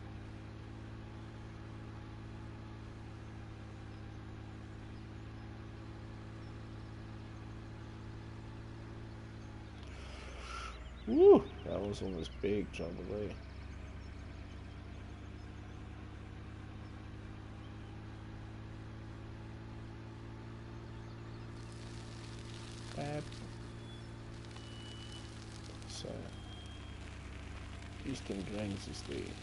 Woo! That was almost big, drove away. Bad. So, Eastern Grains is there.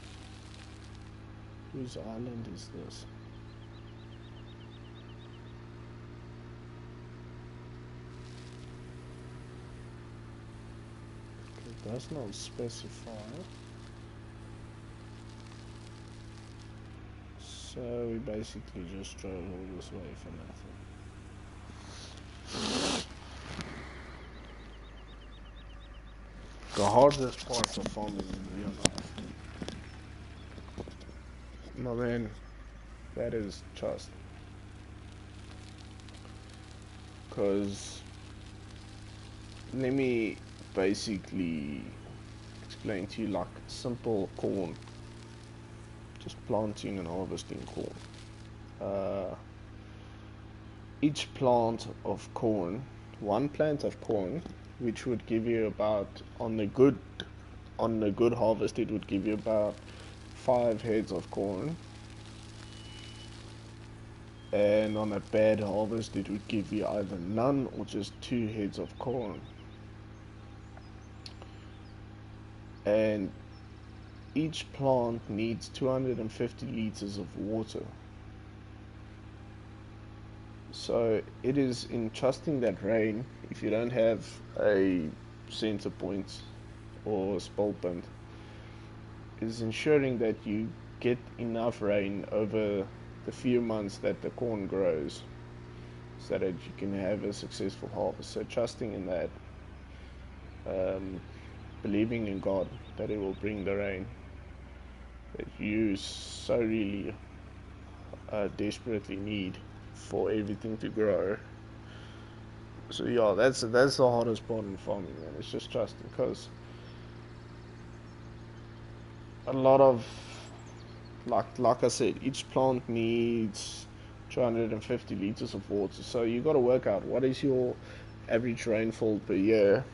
Whose island is this? It does not specify. So we basically just drove all this way for nothing. The hardest part of farming in real life. My man, that is trust. Because let me basically explain to you like simple corn. Just planting and harvesting corn. Each plant of corn, one plant of corn, which would give you about on the good harvest, it would give you about 5 heads of corn, and on a bad harvest it would give you either none or just 2 heads of corn. And each plant needs 250 liters of water. So it is in trusting that rain, if you don't have a center point or a spill point, is ensuring that you get enough rain over the few months that the corn grows so that you can have a successful harvest. So trusting in that, believing in God that He will bring the rain that you so really desperately need for everything to grow. So yeah, that's the hardest part in farming, man. It's just trusting, because a lot of, like I said, each plant needs 250 liters of water. So you got to work out what is your average rainfall per year,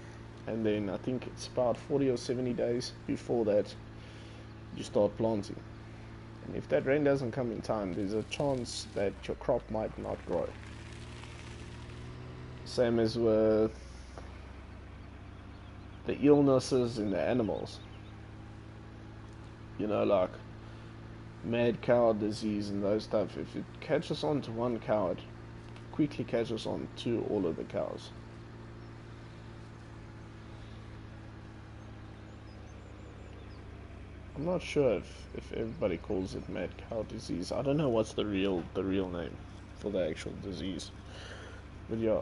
and then I think it's about 40 or 70 days before that you start planting. And if that rain doesn't come in time, there's a chance that your crop might not grow. Same as with the illnesses in the animals. You know, like mad cow disease and those stuff. If it catches on to one cow, it quickly catches on to all of the cows. I'm not sure if everybody calls it mad cow disease. I don't know what's the real name for the actual disease. But yeah,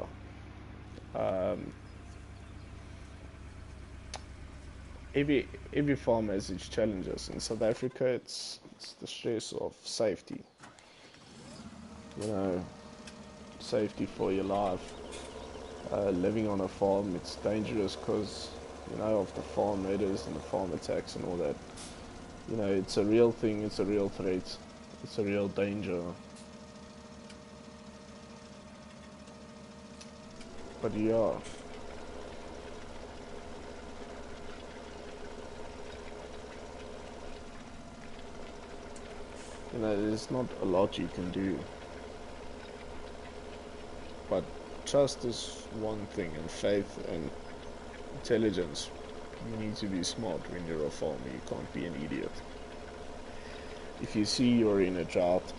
every farm has its challenges. In South Africa, it's the stress of safety. You know, safety for your life. Living on a farm, it's dangerous because, you know, of the farm raiders and the farm attacks and all that. You know, it's a real thing, it's a real threat, it's a real danger. But yeah, you know, there's not a lot you can do. But trust is one thing, and faith and intelligence. You need to be smart when you're a farmer. You can't be an idiot. If you see you're in a drought,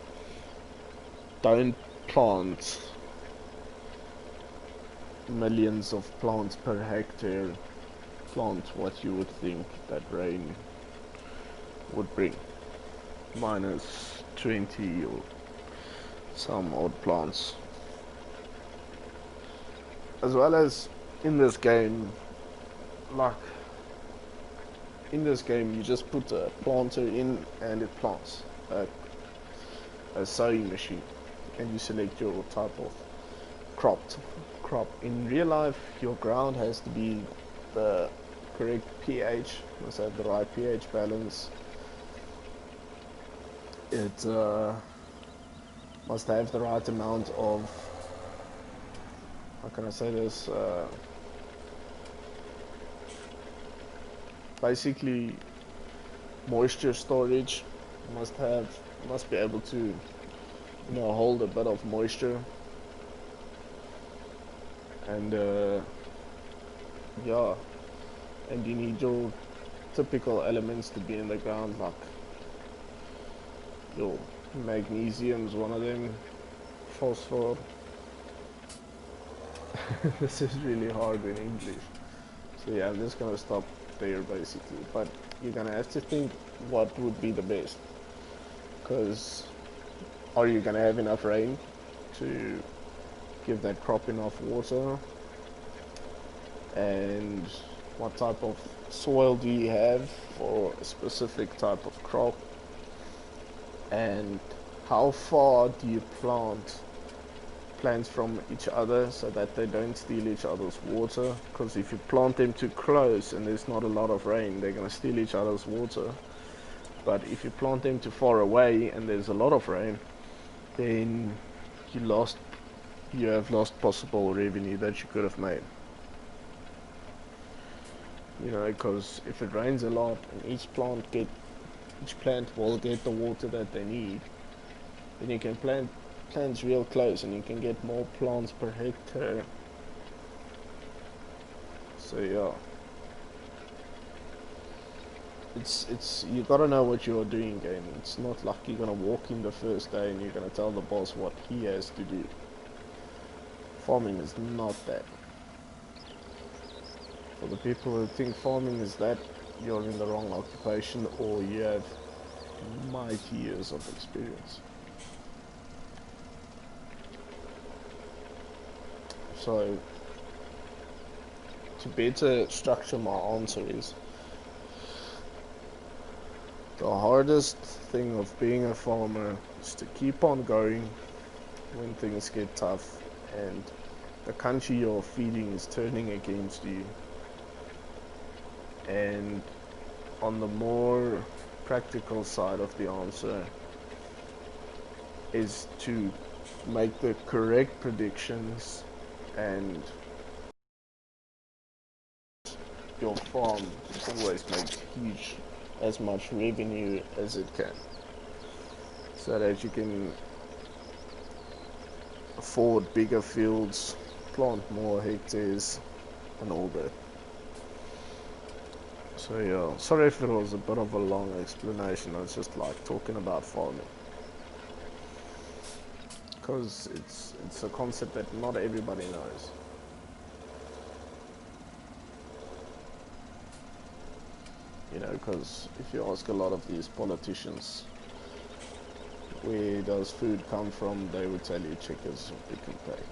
don't plant millions of plants per hectare. Plant what you would think that rain would bring. Minus 20 or some odd plants. As well as in this game, like in this game, you just put a planter in and it plants a sowing machine, and you select your type of crop. In real life, your ground has to be the correct pH, must have the right pH balance. It must have the right amount of, how can I say this, basically moisture storage. Must be able to, you know, hold a bit of moisture. And yeah, and you need your typical elements to be in the ground, like your magnesium's one of them, phosphor. This is really hard in English, so yeah, I'm just gonna stop there basically. But you're gonna have to think what would be the best, because are you gonna have enough rain to give that crop enough water, and what type of soil do you have for a specific type of crop, and how far do you plant plants from each other so that they don't steal each other's water. Because if you plant them too close and there's not a lot of rain, they're going to steal each other's water. But if you plant them too far away and there's a lot of rain, then you have lost possible revenue that you could have made. You know, because if it rains a lot and each plant each plant will get the water that they need. Then you can plant plants real close and you can get more plants per hectare. So yeah. It's you gotta know what you're doing, game. It's not like you're gonna walk in the first day and you're gonna tell the boss what he has to do. Farming is not that. For the people who think farming is that, you're in the wrong occupation or you have mighty years of experience. So, to better structure my answer is, the hardest thing of being a farmer is to keep on going when things get tough and the country you're feeding is turning against you. And on the more practical side of the answer is to make the correct predictions and your farm always makes huge as much revenue as it can so that you can afford bigger fields, plant more hectares and all that. So yeah, sorry if it was a bit of a long explanation. I was just like talking about farming because it's a concept that not everybody knows. You know, because if you ask a lot of these politicians where does food come from, they would tell you chickens or Pick and Pay.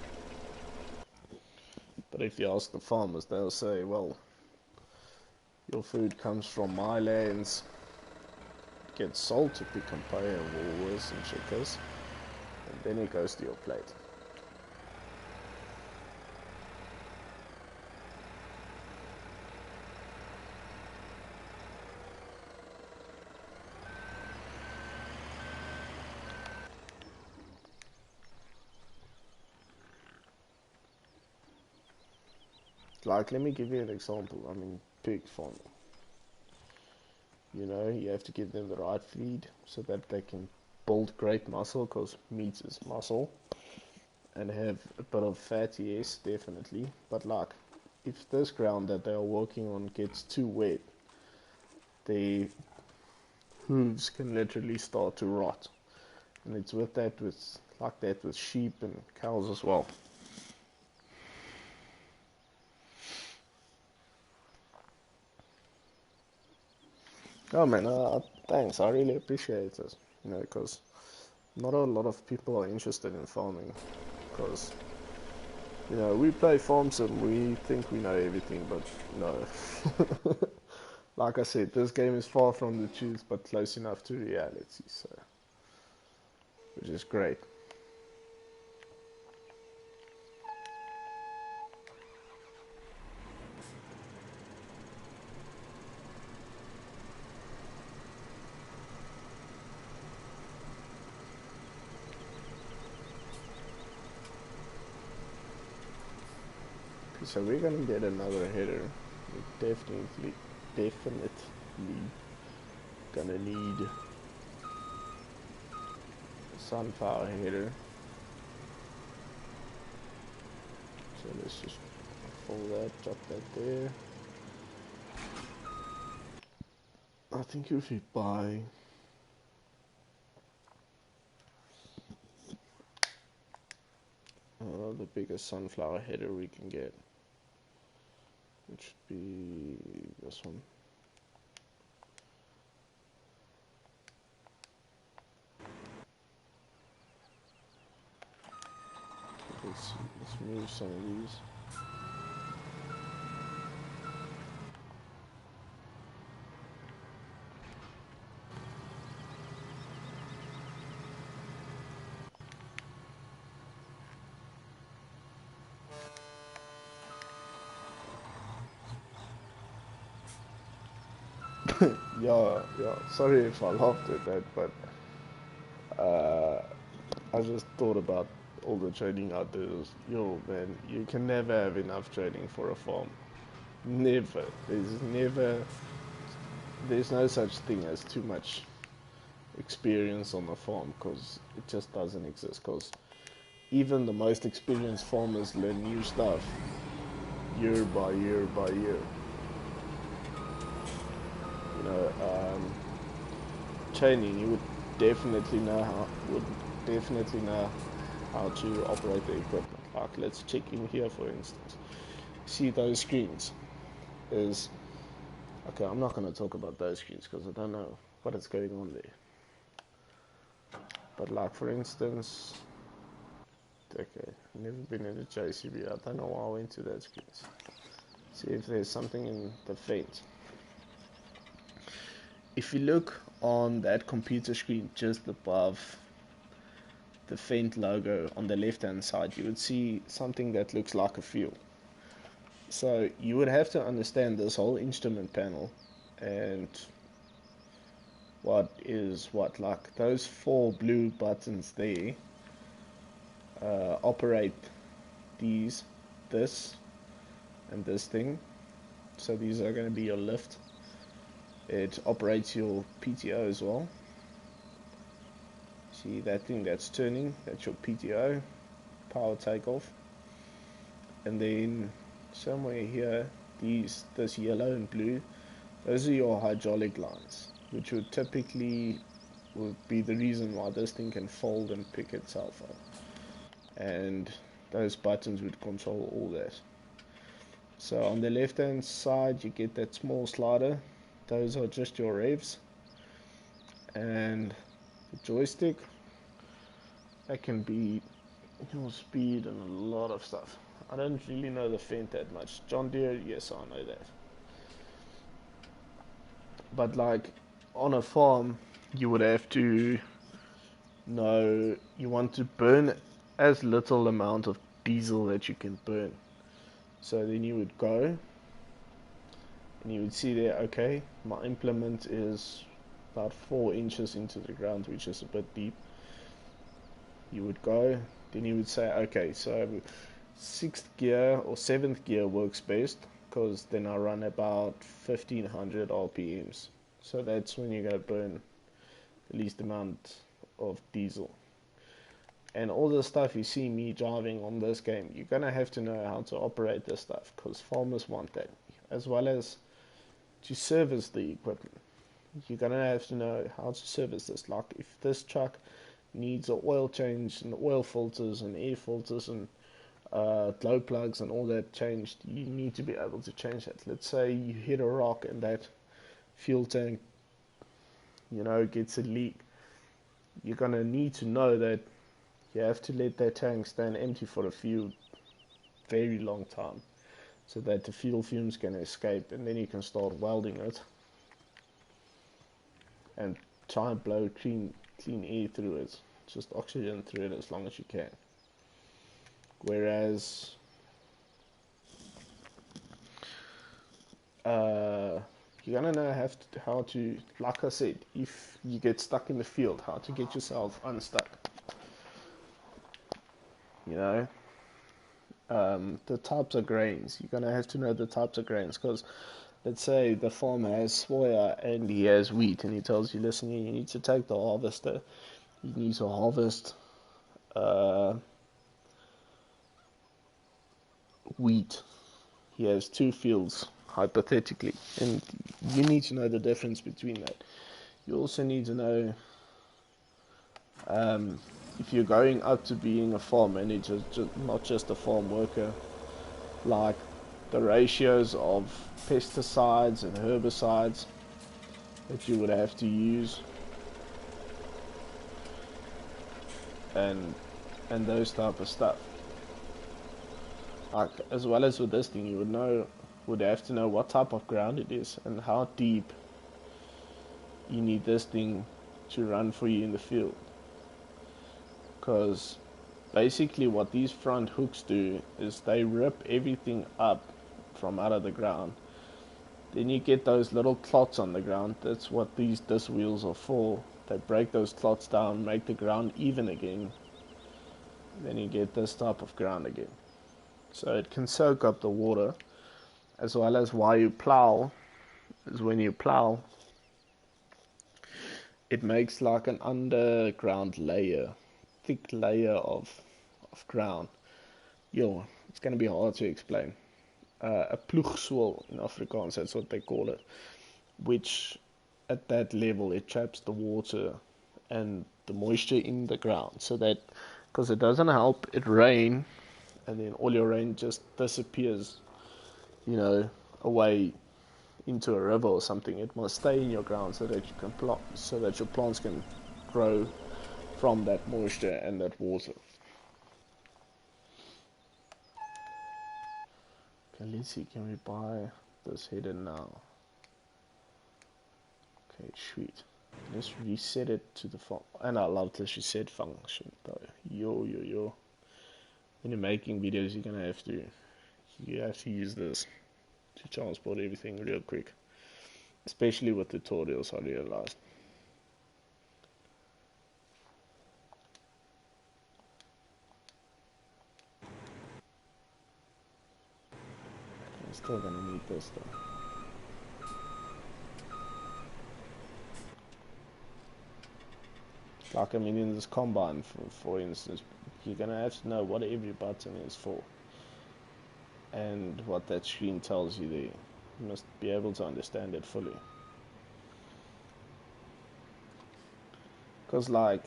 But if you ask the farmers, they'll say, well, your food comes from my lands, it gets sold to Pick and Pay and Woolworths and Checkers, and then it goes to your plate. Like, let me give you an example. I mean, pig farming. You know, you have to give them the right feed so that they can build great muscle, because meat is muscle, and have a bit of fat, yes, definitely. But like, if this ground that they are working on gets too wet, the hooves can literally start to rot. And it's with that, like that with sheep and cows as well. Oh man, thanks. I really appreciate it. You know, because not a lot of people are interested in farming. Because, you know, we play farm sim, we think we know everything, but no. Like I said, this game is far from the truth, but close enough to reality, so, which is great. So we're gonna get another header. We're definitely gonna need a sunflower header. So let's just fold that, drop that there. I think if we buy the biggest sunflower header we can get, which should be this one. Let's move some of these. Yeah, sorry if I laughed at that, but I just thought about all the training out there. Yo, man, you can never have enough training for a farm. Never. There's no such thing as too much experience on the farm, because it just doesn't exist. Because even the most experienced farmers learn new stuff year by year by year. You know, training, you would definitely know how to operate the equipment. Like, let's check in here, for instance. See those screens? Is okay. I'm not going to talk about those screens because I don't know what is going on there. But like, for instance, okay, never been in a JCB. I don't know why I went to those screens. See if there's something in the feed. If you look on that computer screen just above the Faint logo on the left hand side, you would see something that looks like a fuel. So you would have to understand this whole instrument panel and what is what. Like, those 4 blue buttons there operate this and this thing. So these are going to be your lift. It operates your PTO as well. See that thing that's turning? That's your PTO, power takeoff. And then somewhere here, this yellow and blue, those are your hydraulic lines, which would typically be the reason why this thing can fold and pick itself up. And those buttons would control all that. So on the left hand side, you get that small slider. Those are just your revs. And the joystick, that can be your speed and a lot of stuff. I don't really know the Fendt that much. John Deere, yes, I know that. But like, on a farm, you would have to know you want to burn as little amount of diesel that you can burn. So then you would go and you would see there, okay, my implement is about 4 inches into the ground, which is a bit deep. You would go, then you would say, okay, so 6th gear or 7th gear works best, because then I run about 1500 RPMs. So that's when you're going to burn the least amount of diesel. And all the stuff you see me driving on this game, you're going to have to know how to operate this stuff, because farmers want that, as well as to service the equipment. You're going to have to know how to service this. Like, if this truck needs an oil change and oil filters and air filters and glow plugs and all that changed, you need to be able to change that. Let's say you hit a rock and that fuel tank, gets a leak. You're going to need to know that you have to let that tank stand empty for a very long time, so that the fuel fumes can escape, and then you can start welding it and try and blow clean air through it, just oxygen through it as long as you can. Whereas you're gonna know how to, like I said, if you get stuck in the field, how to get yourself unstuck. The types of grains. You're gonna have to know the types of grains, because let's say the farmer has soya and he has wheat, and he tells you, listen, you need to take the harvester. You need to harvest wheat. He has 2 fields, hypothetically, and you need to know the difference between that. You also need to know if you're going up to being a farm manager, not just a farm worker, like the ratios of pesticides and herbicides that you would have to use, and those type of stuff. Like, as well as with this thing, you would have to know what type of ground it is and how deep you need this thing to run for you in the field. Because basically what these front hooks do is they rip everything up from out of the ground. Then you get those little clots on the ground. That's what these disc wheels are for. They break those clots down, make the ground even again. Then you get this type of ground again. So it can soak up the water, as well as why you plow is when you plow, it makes like an underground layer, thick layer of ground. Yo, it's gonna be hard to explain. A ploegswel in Afrikaans, that's what they call it, which at that level it traps the water and the moisture in the ground, so that, because it doesn't help it rain and then all your rain just disappears, away into a river or something. It must stay in your ground so that you can plant, so that your plants can grow from that moisture and that water. Okay, let's see, can we buy this header now? Okay, sweet. Let's reset it to the phone. And I love this reset function though. Yo. When you're making videos, you have to use this to transport everything real quick. Especially with tutorials, I realized. I'm still gonna need this though. Like, I mean, in this combine, for instance, you're gonna have to know what every button is for. And what that screen tells you there. You must be able to understand it fully. Because, like,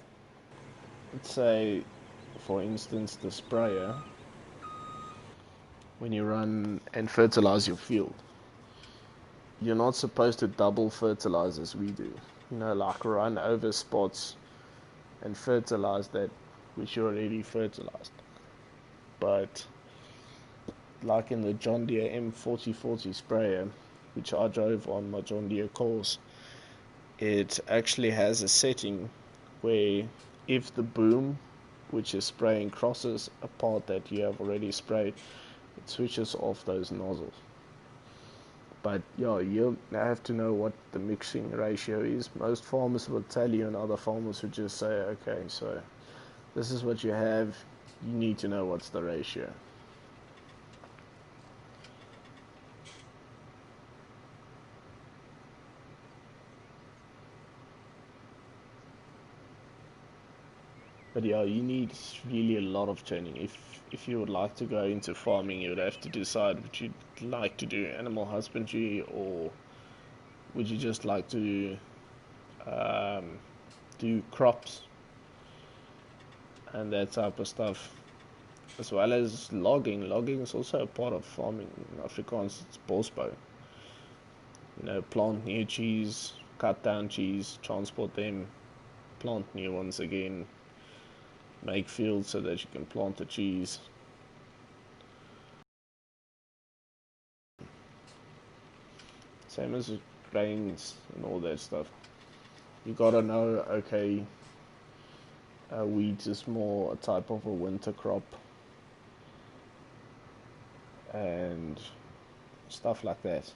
let's say, for instance, the sprayer, when you run and fertilize your field, you're not supposed to double fertilize as we do. Like run over spots and fertilize that which you already fertilized. But like in the John Deere M4040 sprayer, which I drove on my John Deere course, it actually has a setting where if the boom which is spraying crosses a part that you have already sprayed, it switches off those nozzles. But yeah, you have to know what the mixing ratio is. Most farmers will tell you, and other farmers would just say, okay, so this is what you have, you need to know what's the ratio. But yeah, you need really a lot of training. If you would like to go into farming, you would have to decide would you like to do animal husbandry, or would you just like to do crops and that type of stuff, as well as logging. Logging is also a part of farming. In Afrikaans, it's bosbou. Plant new trees, cut down trees, transport them, plant new ones again, make fields so that you can plant the trees. Same as with grains and all that stuff. You gotta know, okay, wheat is more a type of a winter crop, and stuff like that.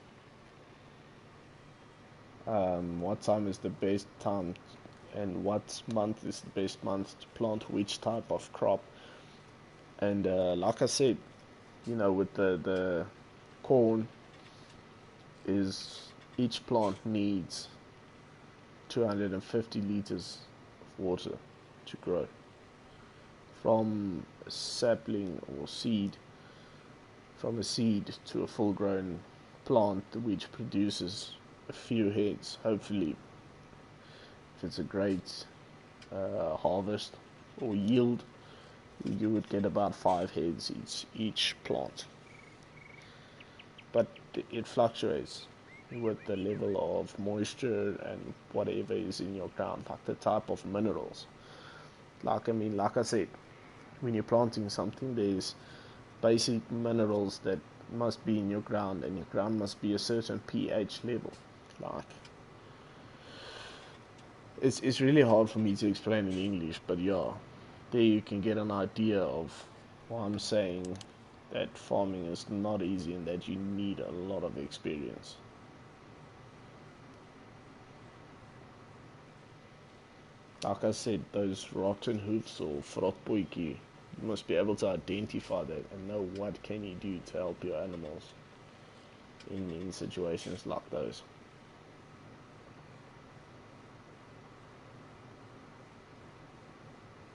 What time is the best time, and what month is the best month to plant which type of crop. And like I said, with the corn, is each plant needs 250 liters of water to grow. From a sapling or seed, from a seed to a full grown plant which produces a few heads, hopefully, if it's a great harvest or yield, you would get about 5 heads each plant. But it fluctuates with the level of moisture and whatever is in your ground, like the type of minerals. Like I said, when you're planting something, there's basic minerals that must be in your ground, and your ground must be a certain pH level. Like, it's really hard for me to explain in English, but yeah, there you can get an idea of why I'm saying that farming is not easy and that you need a lot of experience. Like I said, those rotten hoofs or vrotbootjie, you must be able to identify that and know what can you do to help your animals in situations like those.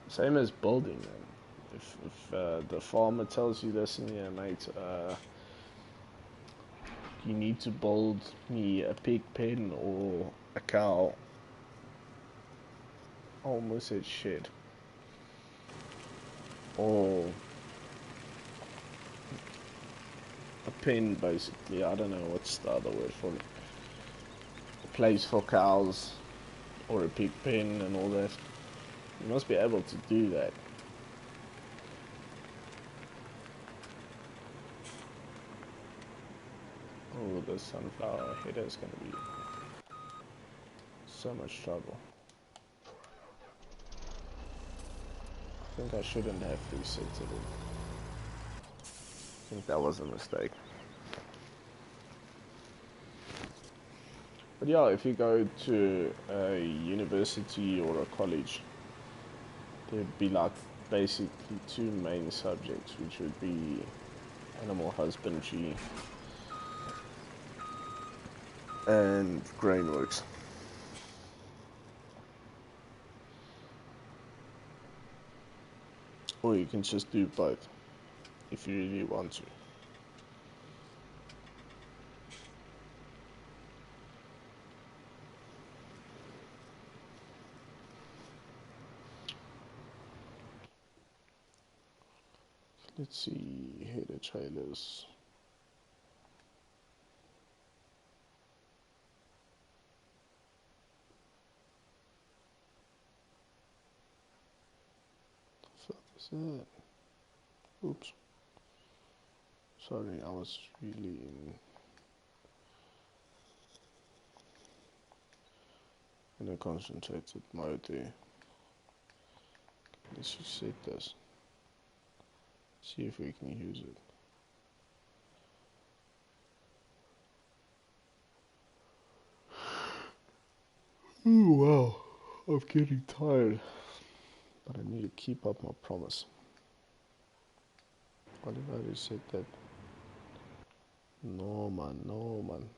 Same as building, man. If the farmer tells you, listen here, mate, you need to build me a pig pen or a cow. I almost said shed. Or a pen, basically. I don't know what's the other word for it. A place for cows or a pig pen and all that. You must be able to do that. Oh, the sunflower header is going to be so much trouble. I think I shouldn't have reset it. I think that was a mistake. But yeah, if you go to a university or a college, there'd be like basically two main subjects, which would be animal husbandry and grainworks. Or you can just do both if you really want to. Let's see, header trailers. So that's it. Oops. Sorry, I was really in a concentrated mode there. Let's just set this. See if we can use it. Oh wow, I'm getting tired. But I need to keep up my promise. What if I reset that? No man, no man.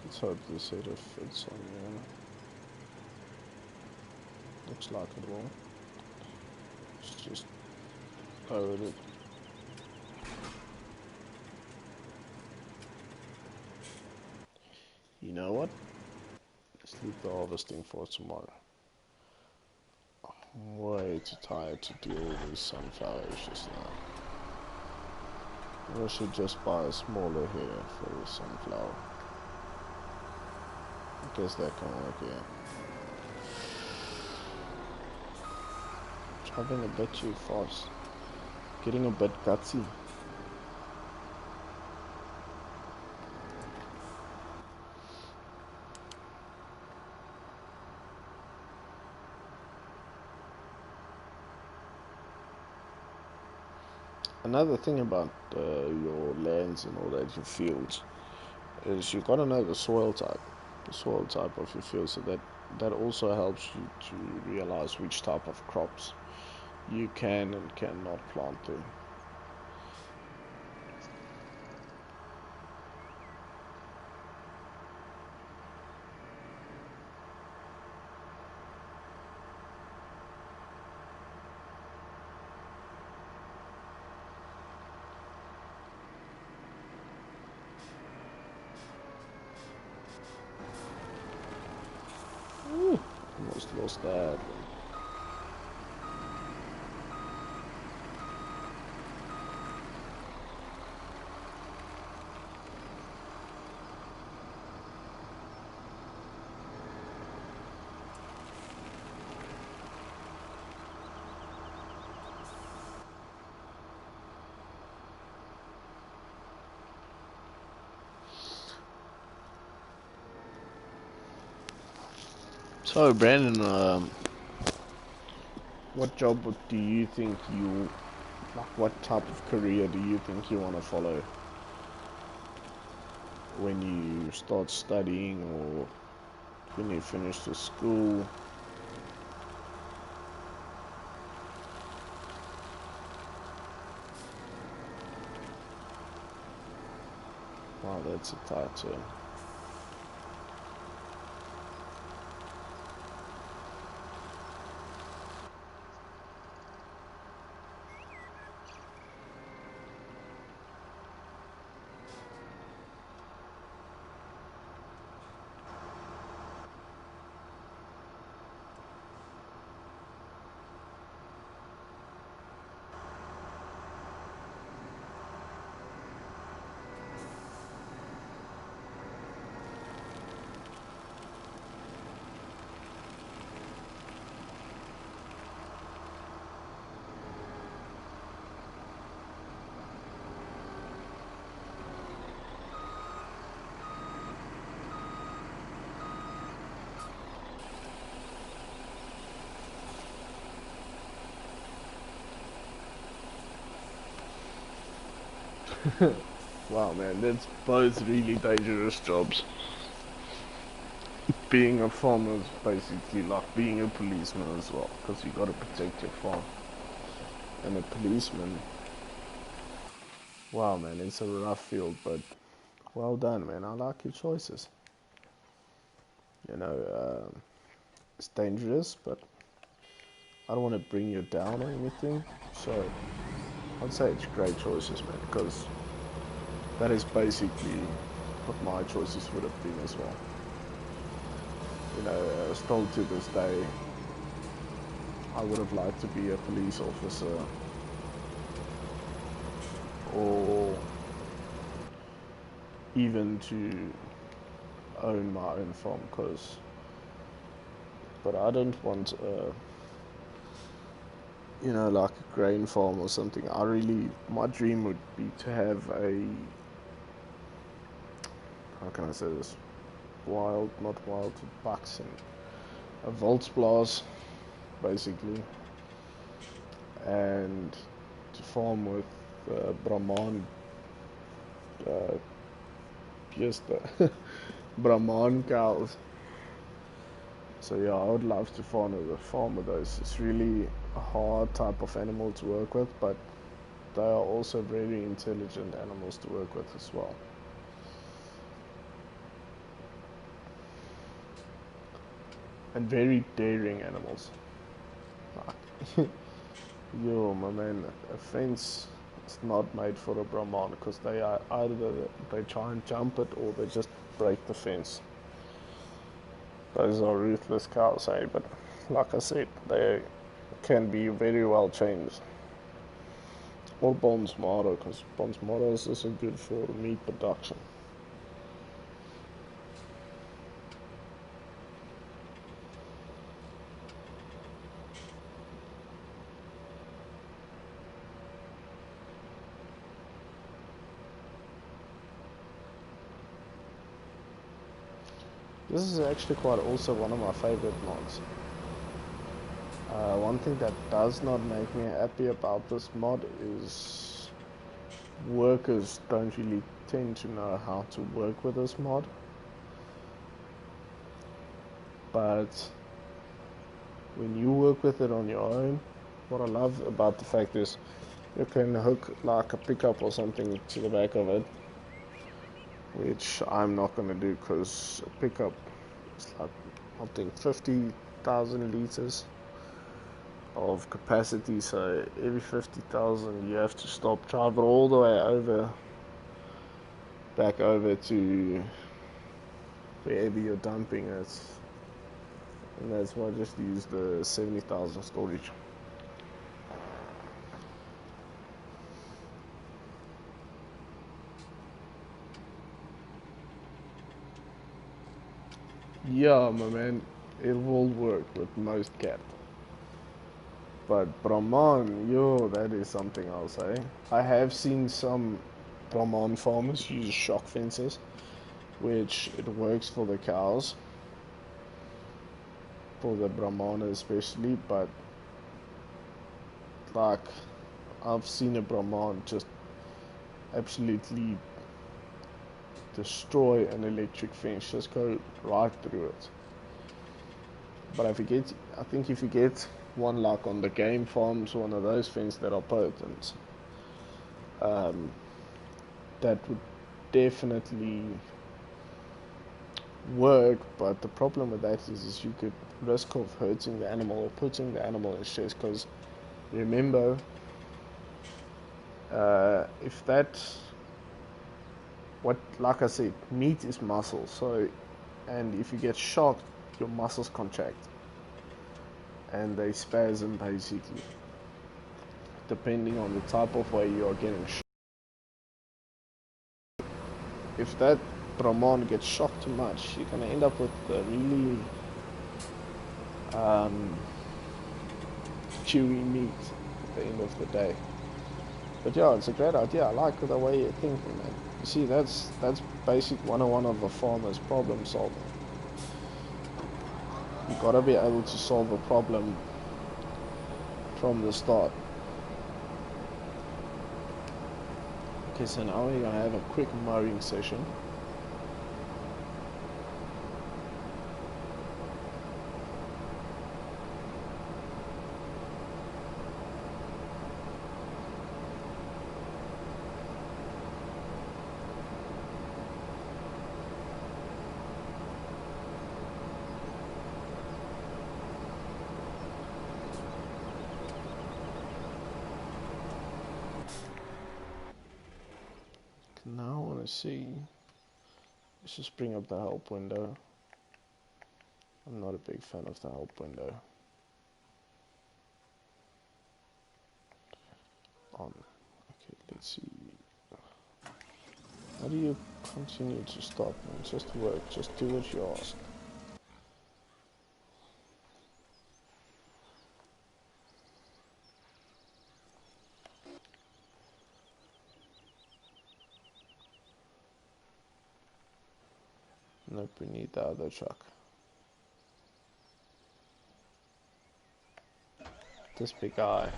Let's hope this header fits on there. Looks like it will. Let's just load it. You know what? Let's leave the harvesting for tomorrow. I'm way too tired to deal with these sunflower issues now. Maybe I should just buy a smaller header for the sunflower. I guess that can work, yeah. Traveling a bit too fast. Getting a bit gutsy. Another thing about your lands and all that, your fields, is you gotta know the soil type of your field, so that also helps you to realize which type of crops you can and cannot plant there. Ooh, almost lost that. So Brandon, what job do you think what type of career do you think you want to follow when you start studying or when you finish the school? Wow, that's a title. Wow, man, that's both really dangerous jobs. Being a farmer is basically like being a policeman as well, because you got to protect your farm. And a policeman, wow, man, it's a rough field, but well done, man. I like your choices. You know, it's dangerous, but I don't want to bring you down or anything. So I'd say it's great choices, man, because that is basically what my choices would have been as well. You know, still to this day, I would have liked to be a police officer or even to own my own farm, but I don't want you know, like a grain farm or something. My dream would be to have how can I say this, not wild, bucks and a Volksblas, basically, and to farm with Brahman, just Brahman cows. So yeah, I would love to farm with those. It's really a hard type of animal to work with, but they are also very intelligent animals to work with as well. And very daring animals. Yo, my man, a fence is not made for a Brahman, because they are either they try and jump it or they just break the fence. Those are ruthless cows, eh? But like I said, they can be very well changed. Or Bonsmara, because Bonsmara is also good for meat production. This is actually quite also one of my favorite mods. One thing that does not make me happy about this mod is workers don't really tend to know how to work with this mod. But when you work with it on your own, what I love about the fact is you can hook like a pickup or something to the back of it, which I'm not going to do, because a pickup is like, I think, 50,000 liters of capacity, so every 50,000 you have to stop, drive it all the way over, back over to wherever you're dumping it, and that's why I just use the 70,000 storage. Yeah, my man, it will work with most cat. But Brahman, yo, that is something else, eh? I have seen some Brahman farmers use shock fences, which it works for the cows. for the Brahmana especially, but like I've seen a Brahman just absolutely destroy an electric fence, just go right through it. But if you get, I think if you get one like on the game farms, one of those fences that are potent, that would definitely work. But the problem with that is you could risk of hurting the animal or putting the animal in stress, because remember, if that, what, like I said, meat is muscle, so, and if you get shot, your muscles contract and they spasm basically, depending on the type of way you are getting shot. If that Brahman gets shot too much, you're going to end up with a really chewy meat at the end of the day. But yeah, it's a great idea. I like the way you're thinking, man. You see, that's basic 101 of a farmer's problem solving. You gotta be able to solve a problem from the start. Okay, so now we're gonna have a quick mowing session. Now I want to see, let's just bring up the help window. I'm not a big fan of the help window. Okay, let's see. How do you continue to stop, man? Just work, just do what you ask. Nope, we need the other truck. This big guy.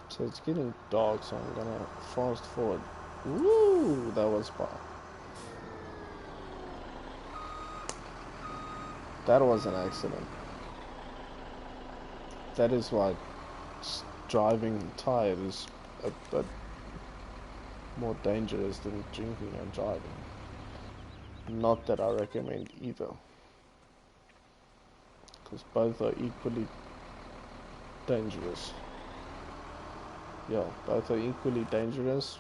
So it's getting dark, so I'm gonna fast forward. Woo, that was bad. That was an accident. That is why driving tired is a bit more dangerous than drinking and driving. Not that I recommend either, because both are equally dangerous. Yeah, both are equally dangerous,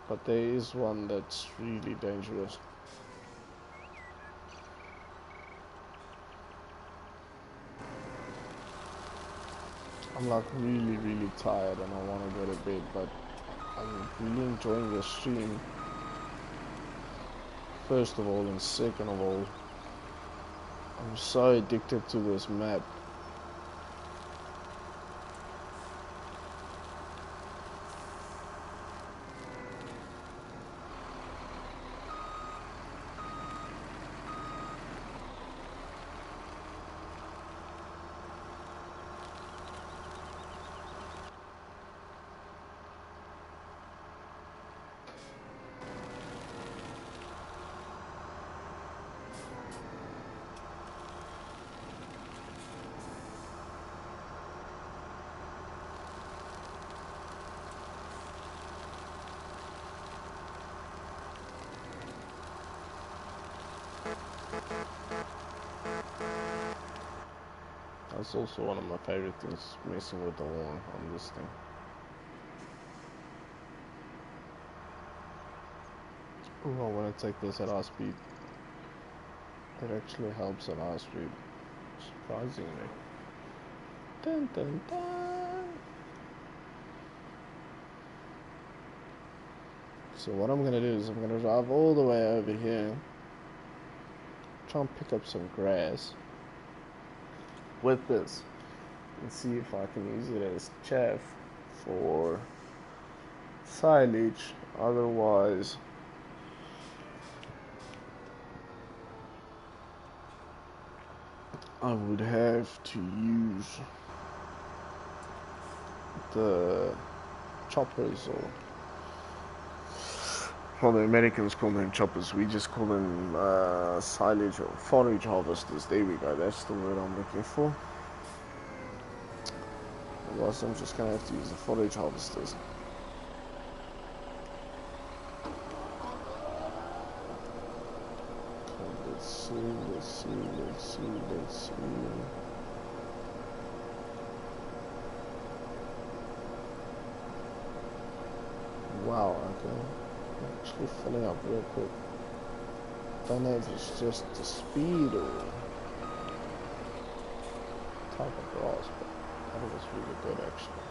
but there is one that's really dangerous. I'm like really tired and I want to go to bed, but I'm really enjoying the stream, first of all, and second of all, I'm so addicted to this map. That's also one of my favorite things, messing with the lawn on this thing. Ooh, I want to take this at high speed. It actually helps at high speed, surprisingly. Dun dun dun. So what I'm gonna do is I'm gonna drive all the way over here, try and pick up some grass with this, and see if I can use it as chaff for silage. Otherwise, I would have to use the choppers, or well, the Americans call them choppers. We just call them silage or forage harvesters. There we go. That's the word I'm looking for. Otherwise, I'm just gonna have to use the forage harvesters. Let's see. Wow, okay. Actually filling up real quick. Don't know if it's just the speed or type of grass, but that was really good actually.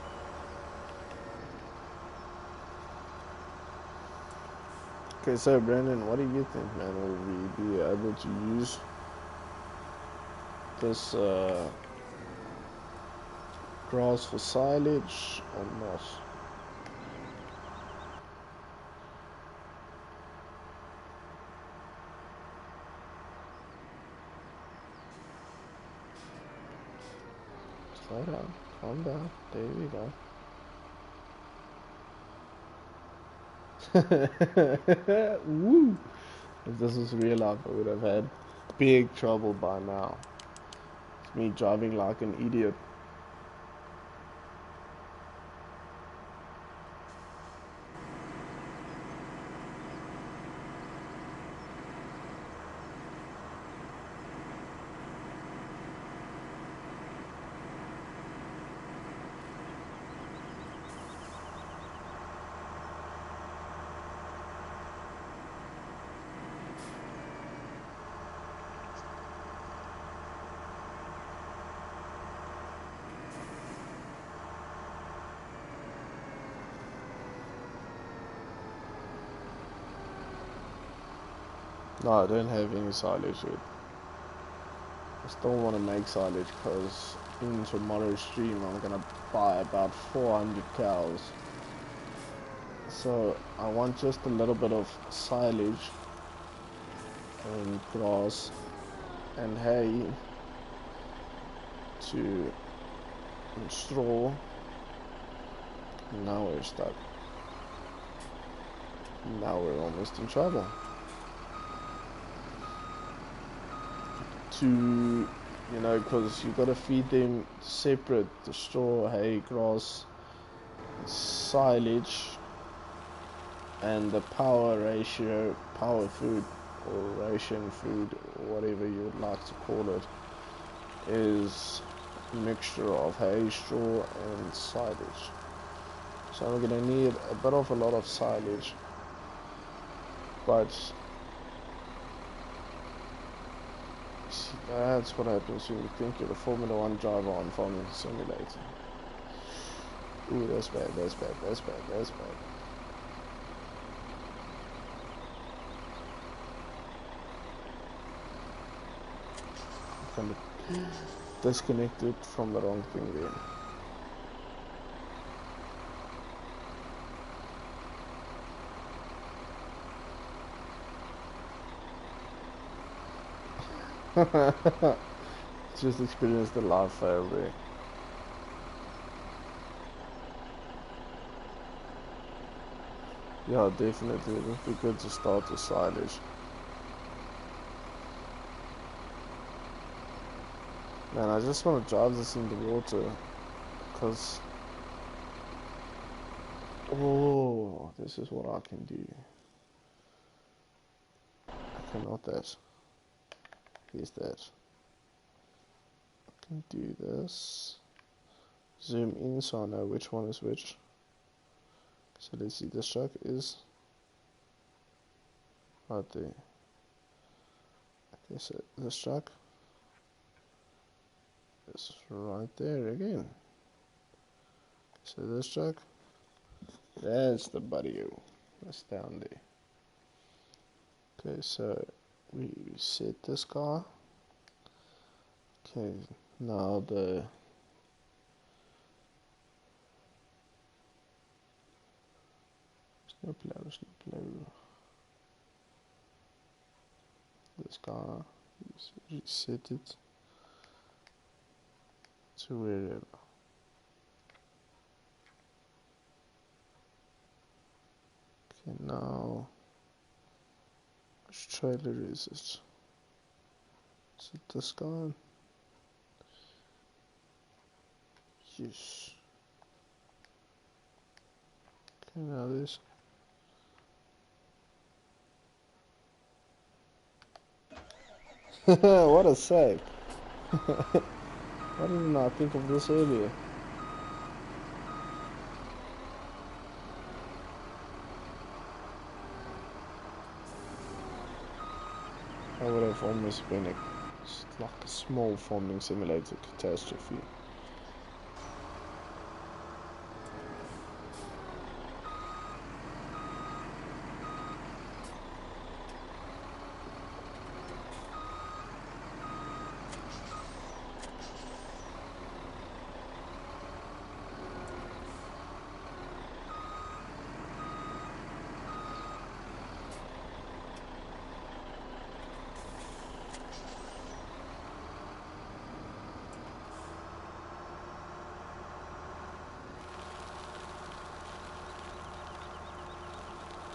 Okay, so Brandon, what do you think, man? Will we be able to use this grass for silage or not? Slow down, calm down, there we go. Woo! If this was real life, I would have had big trouble by now. It's me driving like an idiot. No, I don't have any silage yet. I still want to make silage because in tomorrow's stream I'm gonna buy about 400 cows. So I want just a little bit of silage and grass and hay to and straw. Now we're stuck. Now we're almost in trouble. To, you know, because you got to feed them separate, the straw, hay, grass, silage, and the power ratio, power food or ration food, or whatever you would like to call it, is a mixture of hay, straw, and silage. So I'm going to need a lot of silage, but that's what happens when you think you're a Formula 1 driver on Farming Simulator. Ooh, that's bad. Kind of disconnected from the wrong thing there. Just experienced the live fail there. Yeah, definitely. It would be good to start with silage. Man, I just want to drive this in the water because, oh, this is what I can do. I cannot that. Here's that. I can do this. Zoom in so I know which one is which. So let's see, this truck is Right there. Okay, so this truck is right there again. So this truck, that's the buddy. That's down there. Okay, so we set this car. Okay, now the snowplow. This car, reset it to wherever. Okay, now which trailer is it? Is it this guy? Yes. Okay, now this. What a save. Why didn't I think of this earlier? I would have almost been like a small farming simulator catastrophe.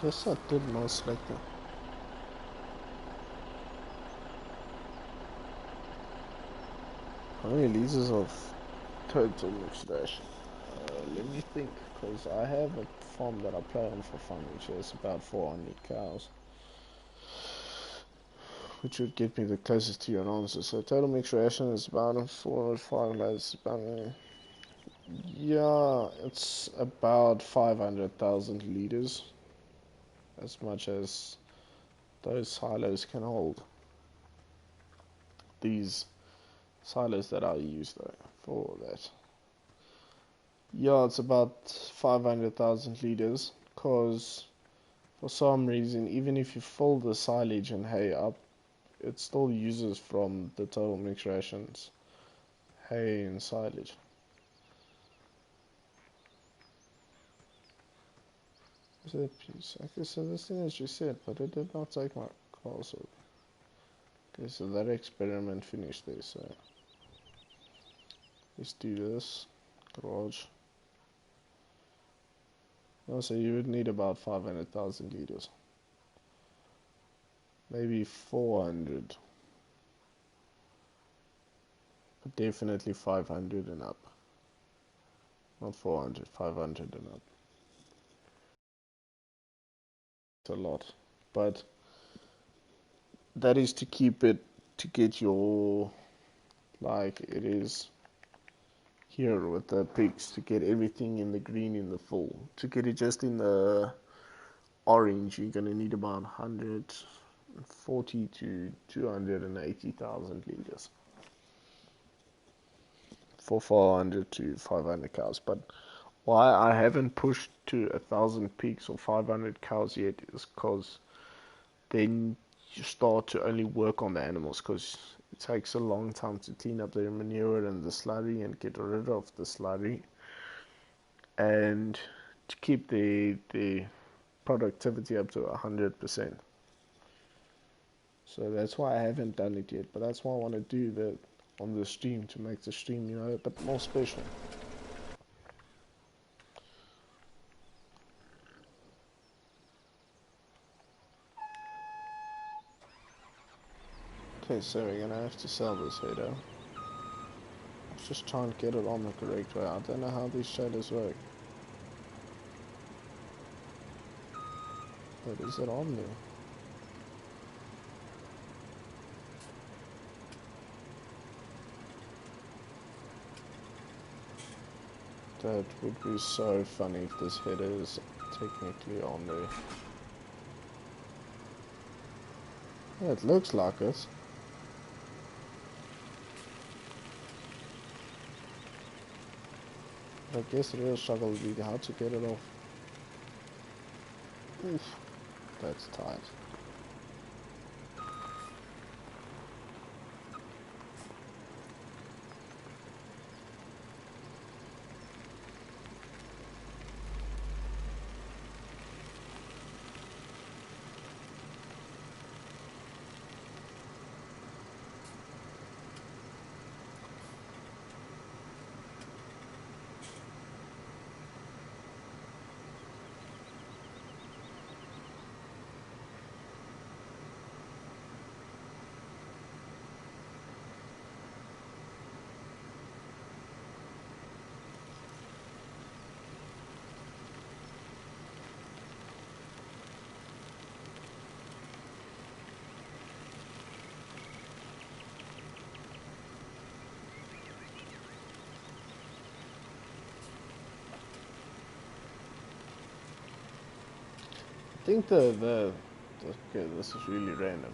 Guess I did most likely. How many liters of total mixture? Let me think, because I have a farm that I play on for fun, which is about 400 cows, which would get me the closest to your answer. So total mixed ration is about 405 liters. Yeah, it's about 500,000 liters, as much as those silos can hold. These silos that I use though for that. Yeah, it's about 500,000 liters, because for some reason, even if you fill the silage and hay up, it still uses from the total mixed rations, hay and silage. Is that piece? Okay, so this thing is reset, but it did not take my castle. Okay, so that experiment finished there, so let's do this. Garage. Also, you would need about 500,000 liters. Maybe 400. But definitely 500 and up. Not 400, 500 and up. It's a lot. But that is to keep it, to get your, like it is here with the pigs, to get everything in the green in the full. To get it just in the orange, you're going to need about 140 to 280,000 liters for 400 to 500 cows. But why I haven't pushed to 1,000 pigs or 500 cows yet is because then you start to only work on the animals, because it takes a long time to clean up their manure and the slurry and get rid of the slurry, and to keep the productivity up to 100%. So that's why I haven't done it yet, but that's why I want to do that on the stream, to make the stream, you know, a bit more special. Okay, so we're gonna have to sell this header. Let's just try and get it on the correct way. I don't know how these shaders work. But is it on there? That would be so funny if this header is technically on there. Yeah, it looks like it. I guess the real struggle would be how to get it off. Oof, that's tight. I think okay, this is really random.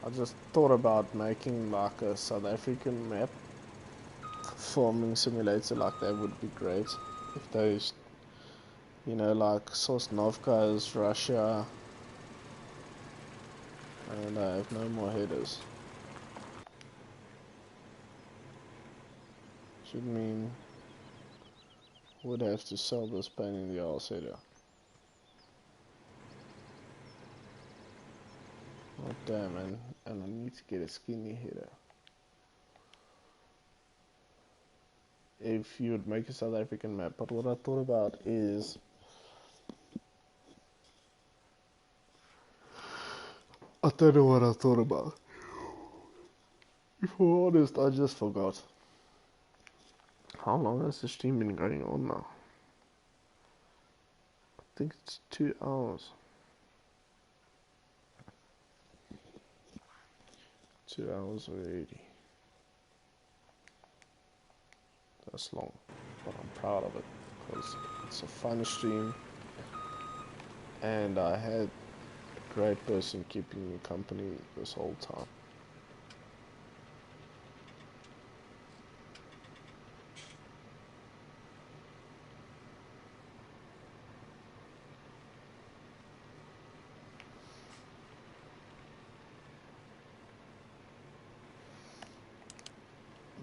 I just thought about making like a South African map farming simulator, like that would be great. If those, you know, like Sosnovka is Russia, and I have no more headers. Should mean would have to sell this pain in the arse header. Oh damn, man, and I need to get a skinny header. If you would make a South African map, but what I thought about is I don't know what I thought about. If I'm honest, I just forgot. How long has the stream been going on now? I think it's 2 hours. 2 hours already. That's long, but I'm proud of it because it's a fun stream, and I had a great person keeping me company this whole time.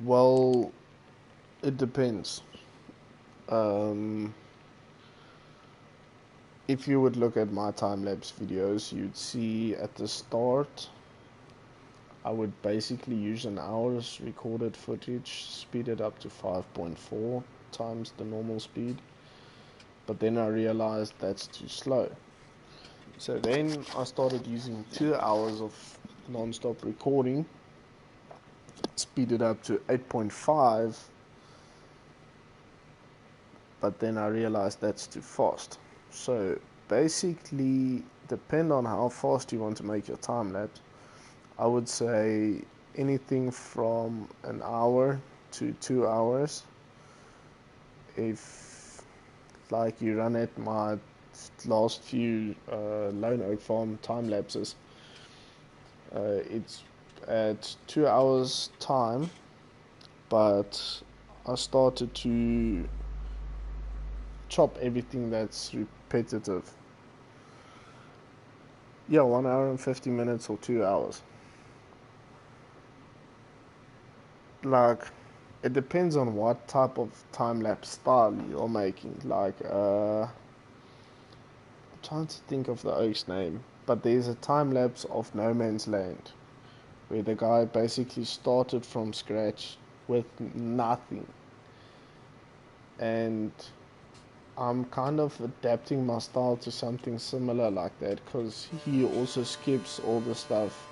Well, it depends. If you would look at my time-lapse videos, you'd see at the start I would basically use an hour's recorded footage, speed it up to 5.4 times the normal speed, but then I realized that's too slow. So then I started using 2 hours of non-stop recording, speed it up to 8.5, but then I realized that's too fast. So basically, depend on how fast you want to make your time lapse. I would say anything from an hour to 2 hours. If like you run at my last few Lone Oak Farm time lapses, it's at 2 hours time, but I started to chop everything that's repetitive. Yeah, 1 hour and 50 minutes or 2 hours. Like, it depends on what type of time-lapse style you're making. Like, I'm trying to think of the oak's name, but there's a time-lapse of No Man's Land, where the guy basically started from scratch with nothing. And I'm kind of adapting my style to something similar like that, because he also skips all the stuff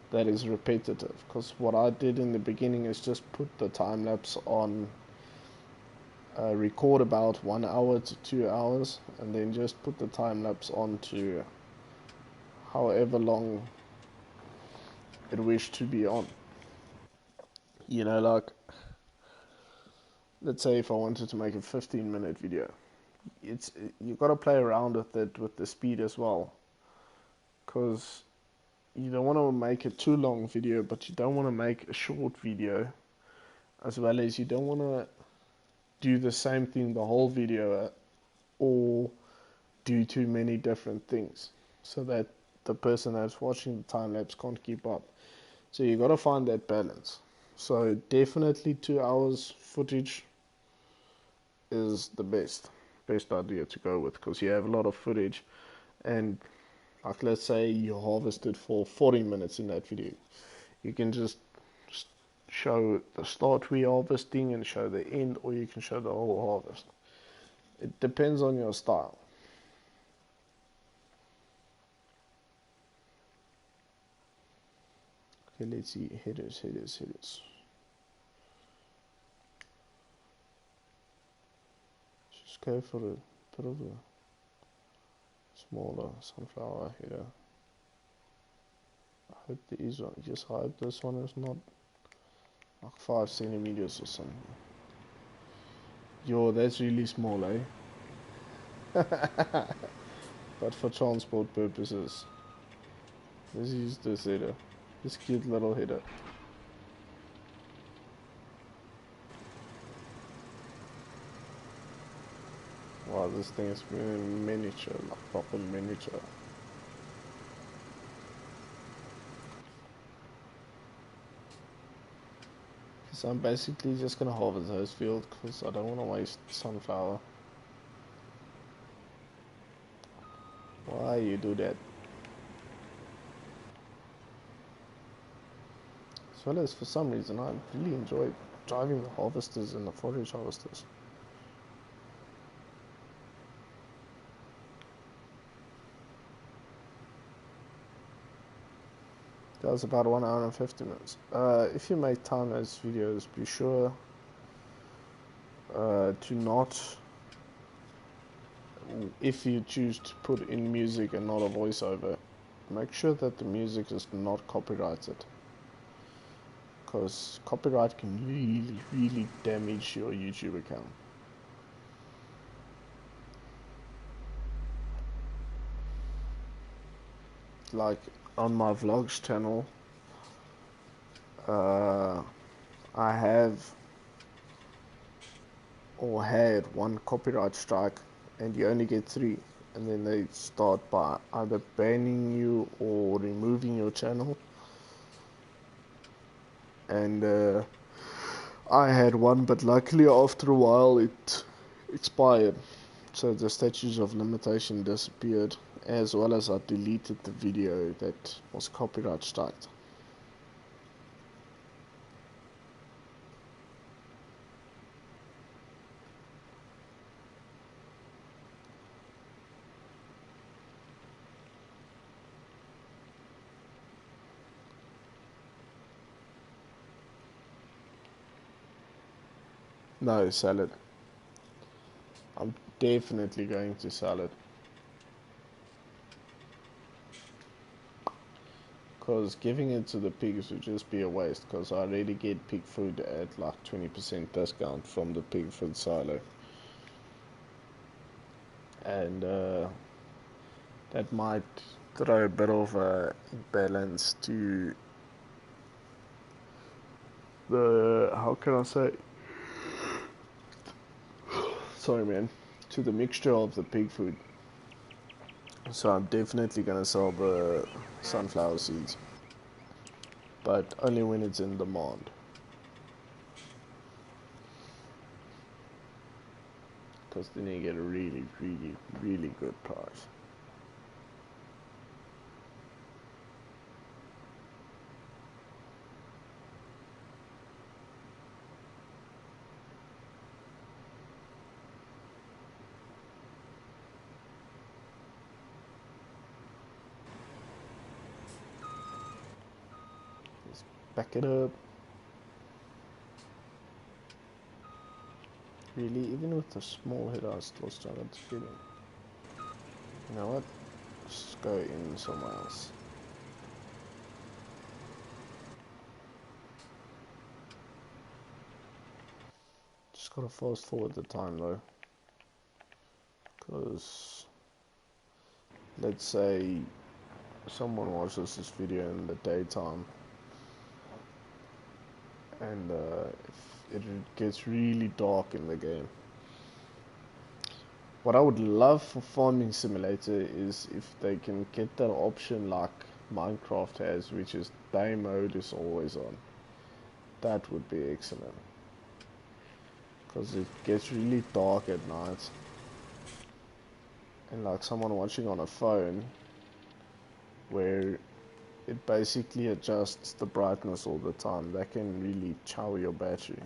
that is repetitive. Because what I did in the beginning is just put the time lapse on, record about 1 hour to 2 hours, and then just put the time lapse on to however long it wished to be on. You know, like, let's say if I wanted to make a 15-minute video, you got to play around with it with the speed as well, because you don't want to make a too long video, but you don't want to make a short video, as well as you don't want to do the same thing the whole video, or do too many different things, so that the person that's watching the time lapse can't keep up. So you got to find that balance. So definitely 2 hours footage is the best idea to go with, because you have a lot of footage, and like let's say you harvested for 40 minutes in that video, you can just show the start re-harvesting and show the end, or you can show the whole harvest. It depends on your style. Okay, let's see, headers. Just go for a bit of a smaller sunflower header. I hope there is one. Yes, I hope this one is not like 5 centimeters or something. Yo, that's really small, eh? But for transport purposes, let's use this header. This cute little header. Wow, this thing is miniature, like proper miniature. So I'm basically just gonna harvest those fields because I don't want to waste sunflower. Why you do that? As well as for some reason I really enjoy driving the harvesters and the forage harvesters. That was about 1 hour and 50 minutes. If you make time-lapse videos, be sure to not, if you choose to put in music and not a voiceover, make sure that the music is not copyrighted, because copyright can really damage your YouTube account. Like on my vlogs channel, I have or had 1 copyright strike, and you only get 3, and then they start by either banning you or removing your channel. And I had 1, but luckily after a while it expired, so the statutes of limitation disappeared, as well as I deleted the video that was copyright striked. No, salad. I'm definitely going to salad. Because giving it to the pigs would just be a waste, because I already get pig food at like 20% discount from the pig food silo. And that might throw a bit of a balance to the, how can I say, sorry man, to the mixture of the pig food. So I'm definitely gonna sell the sunflower seeds, but only when it's in demand, because then you get a really good price. Back it up. Really, even with the small hit, I still struggle to get in. You know what? Just go in somewhere else. Just gotta fast forward the time though, because let's say someone watches this video in the daytime and it gets really dark in the game. What I would love for Farming Simulator is if they can get that option like Minecraft has, which is day mode is always on. That would be excellent. Because it gets really dark at night. And like someone watching on a phone, where it basically adjusts the brightness all the time, that can really chow your battery.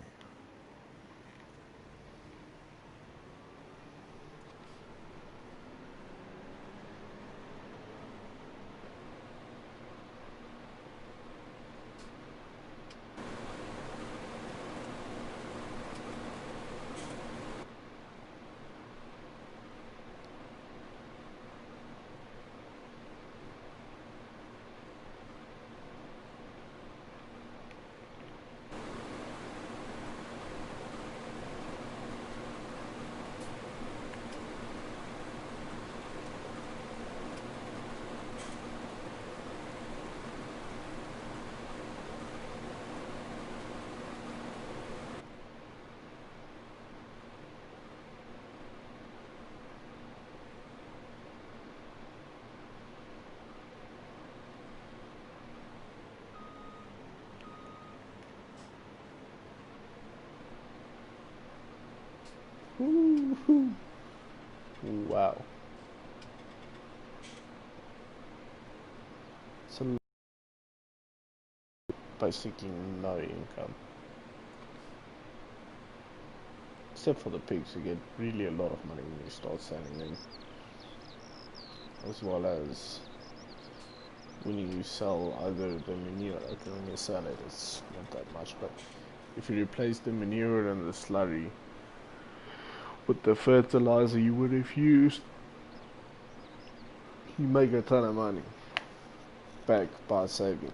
Woo-hoo. Wow. So basically no income. Except for the pigs, you get really a lot of money when you start selling them. As well as when you sell either the manure, okay, when you sell it, it's not that much, but if you replace the manure and the slurry with the fertilizer you would have used, you make a ton of money back by saving.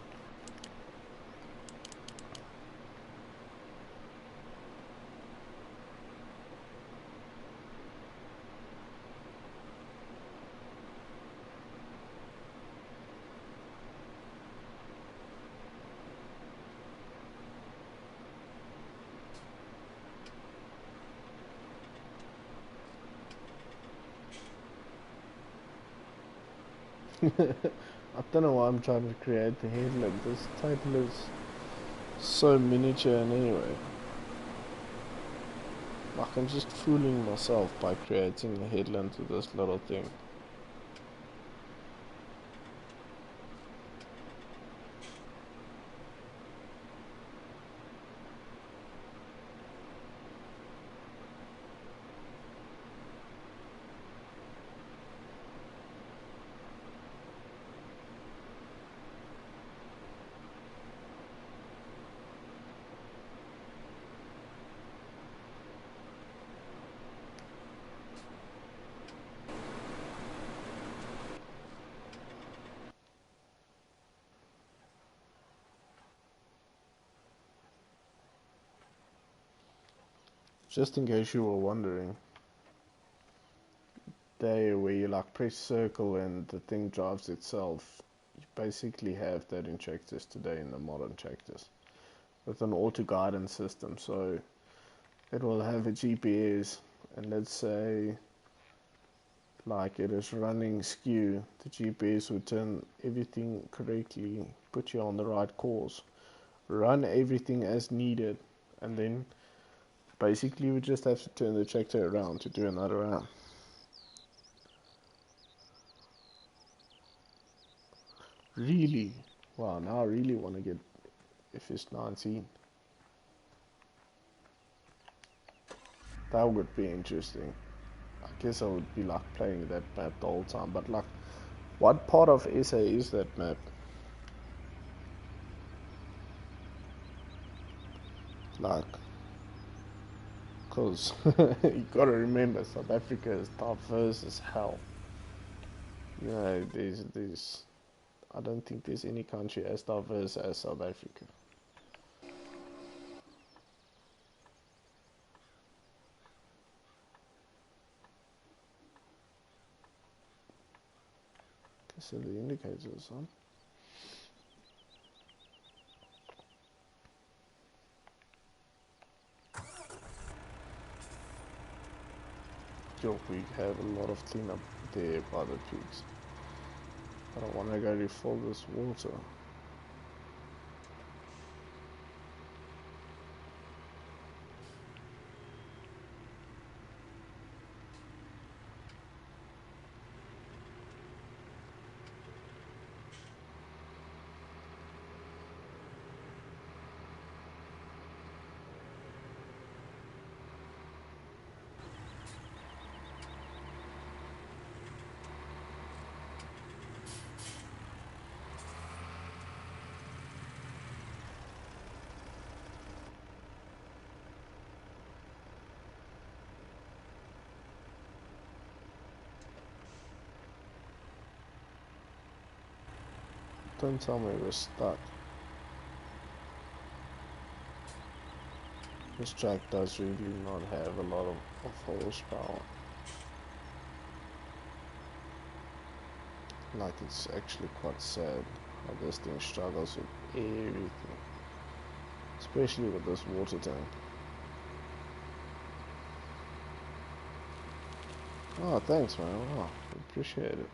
I don't know why I'm trying to create the headland. This title is so miniature and anyway. Like I'm just fooling myself by creating a headland to this little thing. Just in case you were wondering, there where you like press circle and the thing drives itself, you basically have that in tractors today in the modern tractors with an auto guidance system. So it will have a GPS, and let's say like it is running skew, the GPS would turn everything correctly, put you on the right course, run everything as needed, and then basically we just have to turn the tractor around to do another round. Really? Wow, now I really want to get FS19. That would be interesting. I guess I would be like playing that map the whole time, but like, what part of SA is that map? Like, cause you gotta remember, South Africa is diverse as hell. You know, there's, I don't think there's any country as diverse as South Africa. So the indicators on. Yo, we have a lot of cleanup there by the pigs. I don't want to go refill this water. Don't tell me we're stuck. This track does really not have a lot of horsepower. Like, it's actually quite sad how this thing struggles with everything. Especially with this water tank. Oh, thanks man. Oh, appreciate it.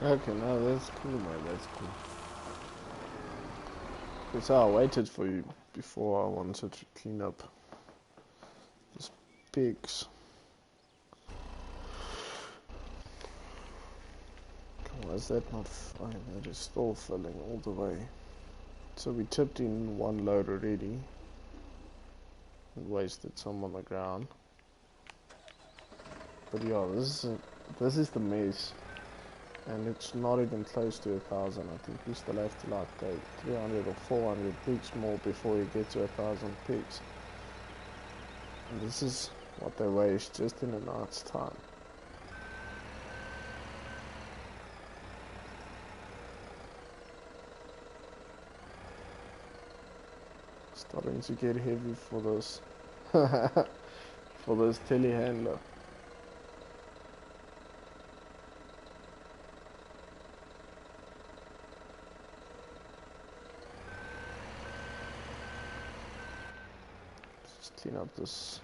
Okay, no, that's cool, man. That's cool. Because I waited for you before I wanted to clean up these pigs. Why is that not fine? That is still filling all the way. So we tipped in one load already and wasted some on the ground. But yeah, this is the mess. And it's not even close to 1,000. I think we still have to like go 300 or 400 pigs more before we get to 1,000 pigs. And this is what they waste just in a night's time. Starting to get heavy for this for this telehandler. Just clean up this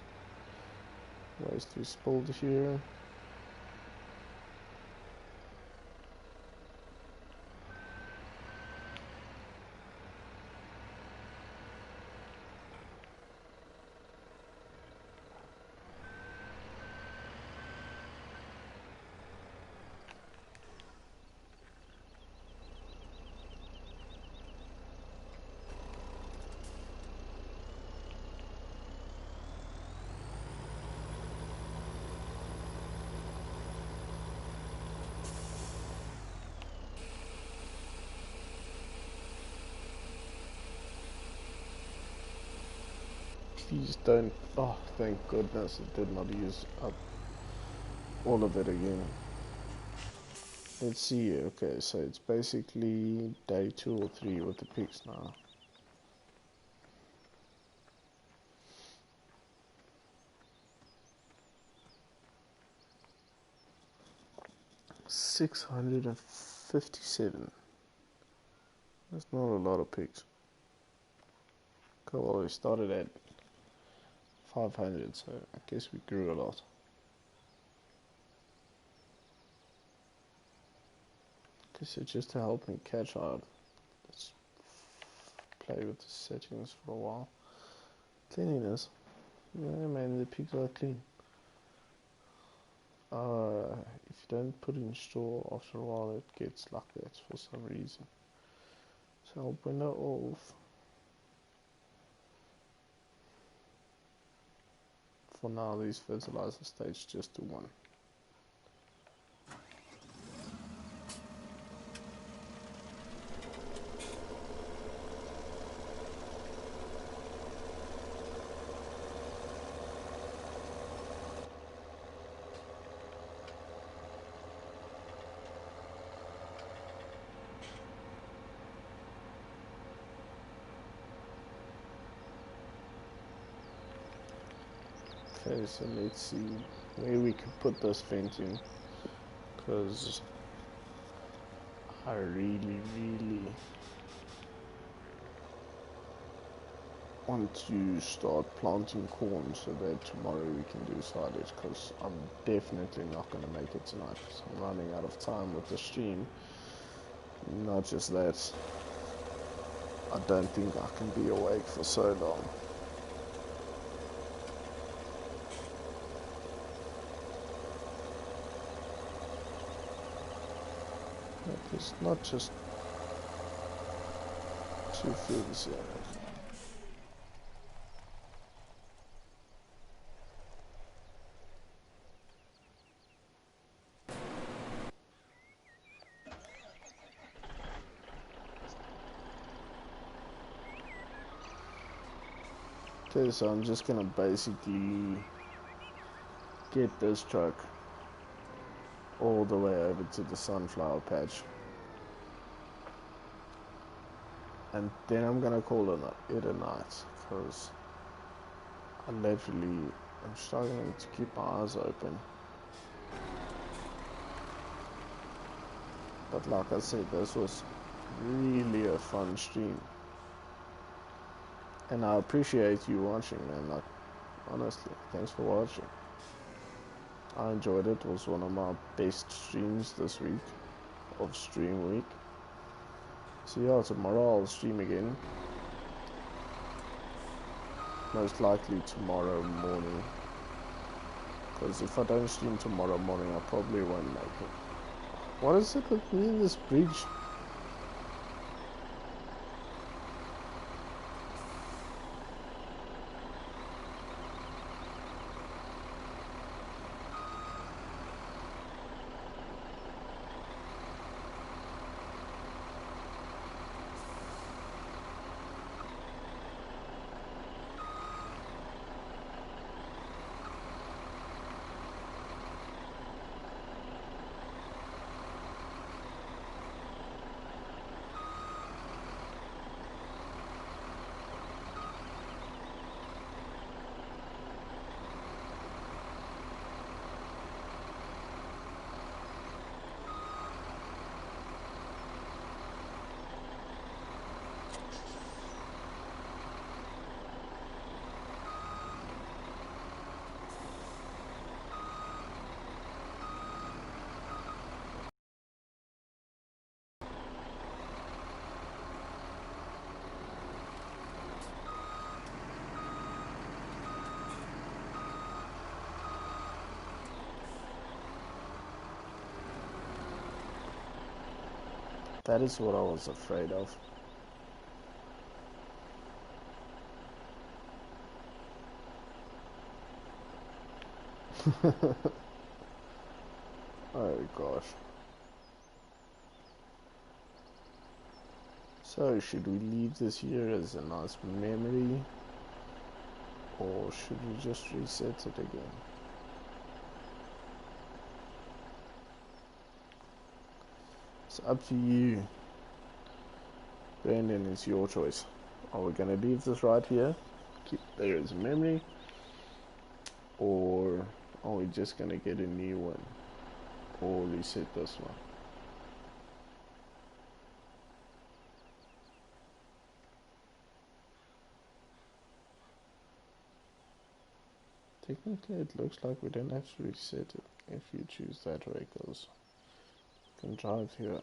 waste we spilled here. Please don't. Oh, thank goodness it did not use up all of it again. Let's see. Okay, so it's basically day 2 or 3 with the pigs now. $657. That's not a lot of pigs. Okay, well, we started at 500, so I guess we grew a lot. Okay, so just to help me catch up, let's play with the settings for a while. Cleanliness. Yeah, man, the pigs are clean. If you don't put in store, after a while it gets like that for some reason. So I'll window off. For now, these fertilizer stage just to 1. Okay, so let's see where we can put this vent in, because I really want to start planting corn so that tomorrow we can do silage, because I'm definitely not going to make it tonight because I'm running out of time with the stream. Not just that, I don't think I can be awake for so long. It's not just 2 fields here. Okay, so I'm just gonna basically get this truck all the way over to the sunflower patch, and then I'm gonna call it a night, because I literally am struggling to keep my eyes open. But like I said, this was really a fun stream, and I appreciate you watching, man. Like, honestly, thanks for watching. I enjoyed it. It was one of my best streams this week. of stream week. So yeah, tomorrow I'll stream again. Most likely tomorrow morning. Because if I don't stream tomorrow morning, I probably won't make it. What is it with me in this bridge? That is what I was afraid of. Oh gosh. So should we leave this here as a nice memory, or should we just reset it again? It's up to you, Brandon. It's your choice. Are we gonna leave this right here, keep there as a memory, or are we just gonna get a new one, or reset this one? Technically it looks like we don't have to reset it if you choose that way, because you can drive here.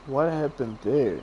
What happened there?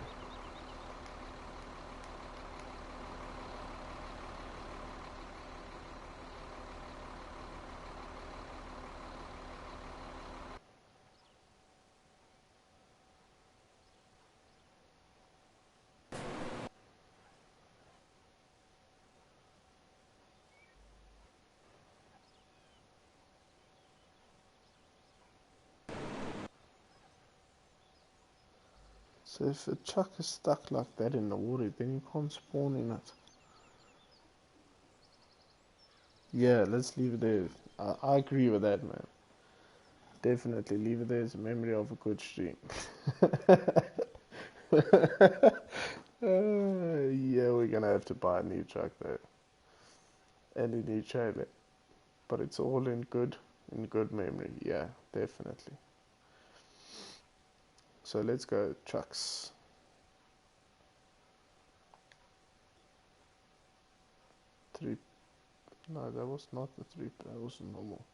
So if a truck is stuck like that in the water, then you can't spawn in it. Yeah, let's leave it there. I agree with that, man. Definitely leave it there as a memory of a good stream. Yeah, we're gonna have to buy a new truck there. And a new trailer. But it's all in good memory. Yeah, definitely. So let's go trucks. Three. No, that was not the three. That was normal.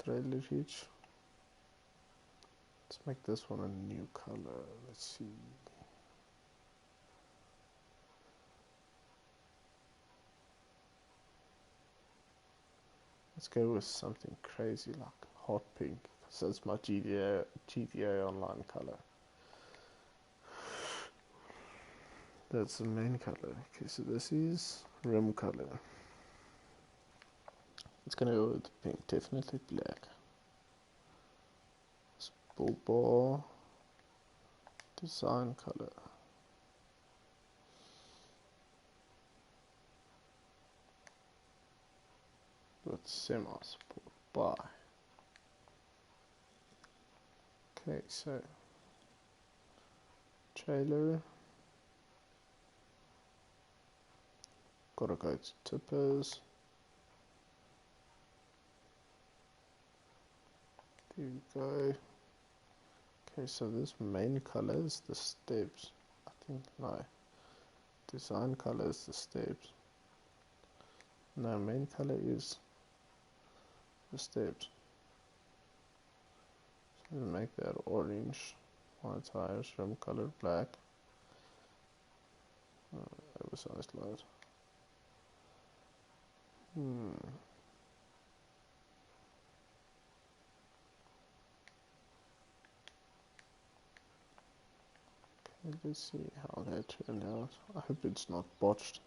Trailer hitch. Let's make this one a new color. Let's see. Let's go with something crazy like hot pink, because that's my GTA Online color. That's the main color. Okay, so this is rim color. It's gonna go with pink, definitely black. Bull bar design color. With semi-sport bar. Okay, so trailer. Gotta go to tippers. There we go. Okay, so this main color is the steps. I think, no. Design color is the steps. No, main color is the steps. So we make that orange. White tires, rim color black. Oversized light. Let's see how that turned out. I hope it's not botched.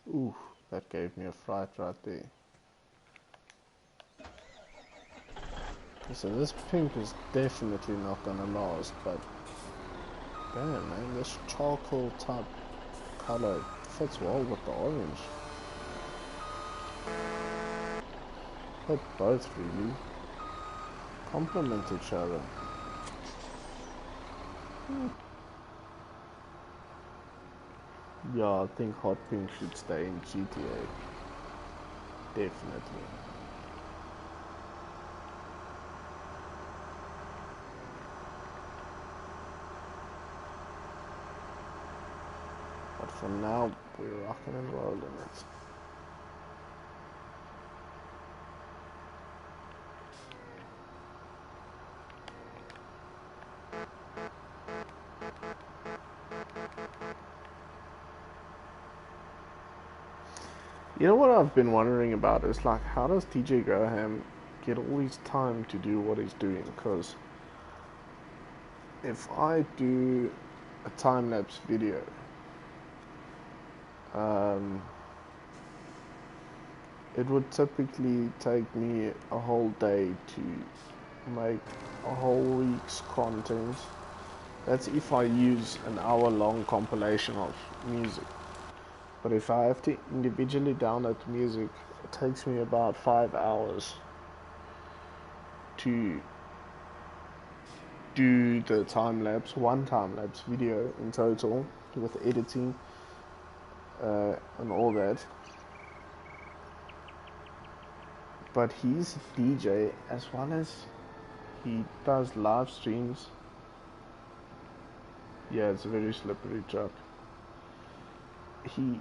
Ooh, that gave me a fright right there. So this pink is definitely not gonna last, but damn man, this charcoal type color fits well with the orange. But both really complement each other. Yeah, I think hot pink should stay in GTA. Definitely. But for now, we're rocking and rolling it. You know what I've been wondering about is like, how does DJ Graham get all his time to do what he's doing? Because if I do a time-lapse video, it would typically take me a whole day to make a whole week's content. That's if I use an hour-long compilation of music. But if I have to individually download music, it takes me about 5 hours to do the one time-lapse video in total, with editing and all that. But he's a DJ as well as he does live streams. Yeah, it's a very slippery truck. He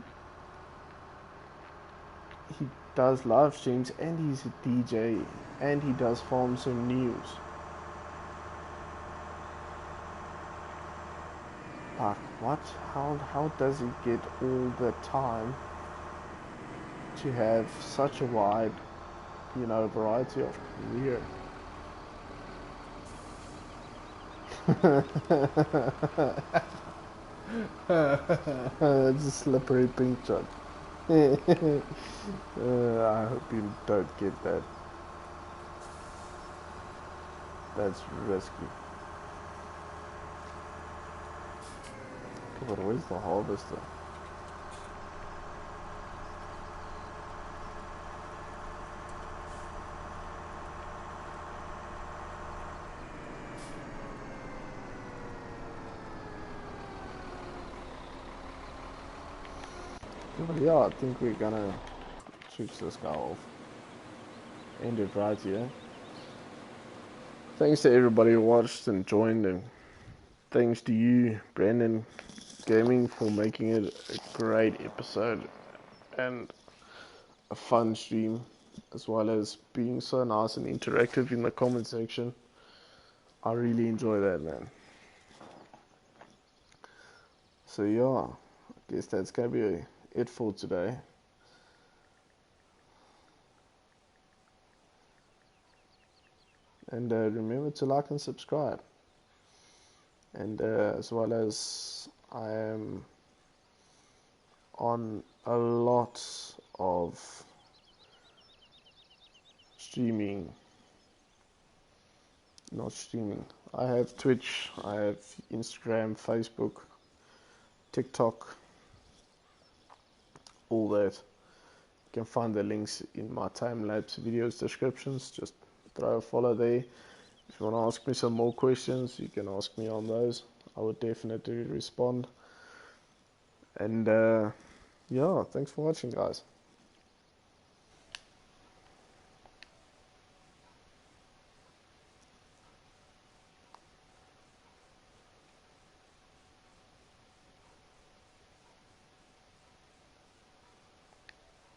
does live streams and he's a DJ and he does farms and news. Like what? How does he get all the time to have such a wide, variety of career? It's a slippery pink truck. I hope you don't get that. That's risky. But where's the harvester? But yeah, I think we're gonna switch this guy off. End it right here. Thanks to everybody who watched and joined, and thanks to you, Brandon Gaming, for making it a great episode and a fun stream, as well as being so nice and interactive in the comment section. I really enjoy that, man. So yeah, I guess that's gonna be it for today. And remember to like and subscribe. And as well as I am on a lot of I have Twitch, I have Instagram, Facebook, TikTok, all that. You can find the links in my time-lapse videos descriptions. Just throw a follow there. If you want to ask me some more questions, you can ask me on those. I would definitely respond. And yeah, thanks for watching, guys.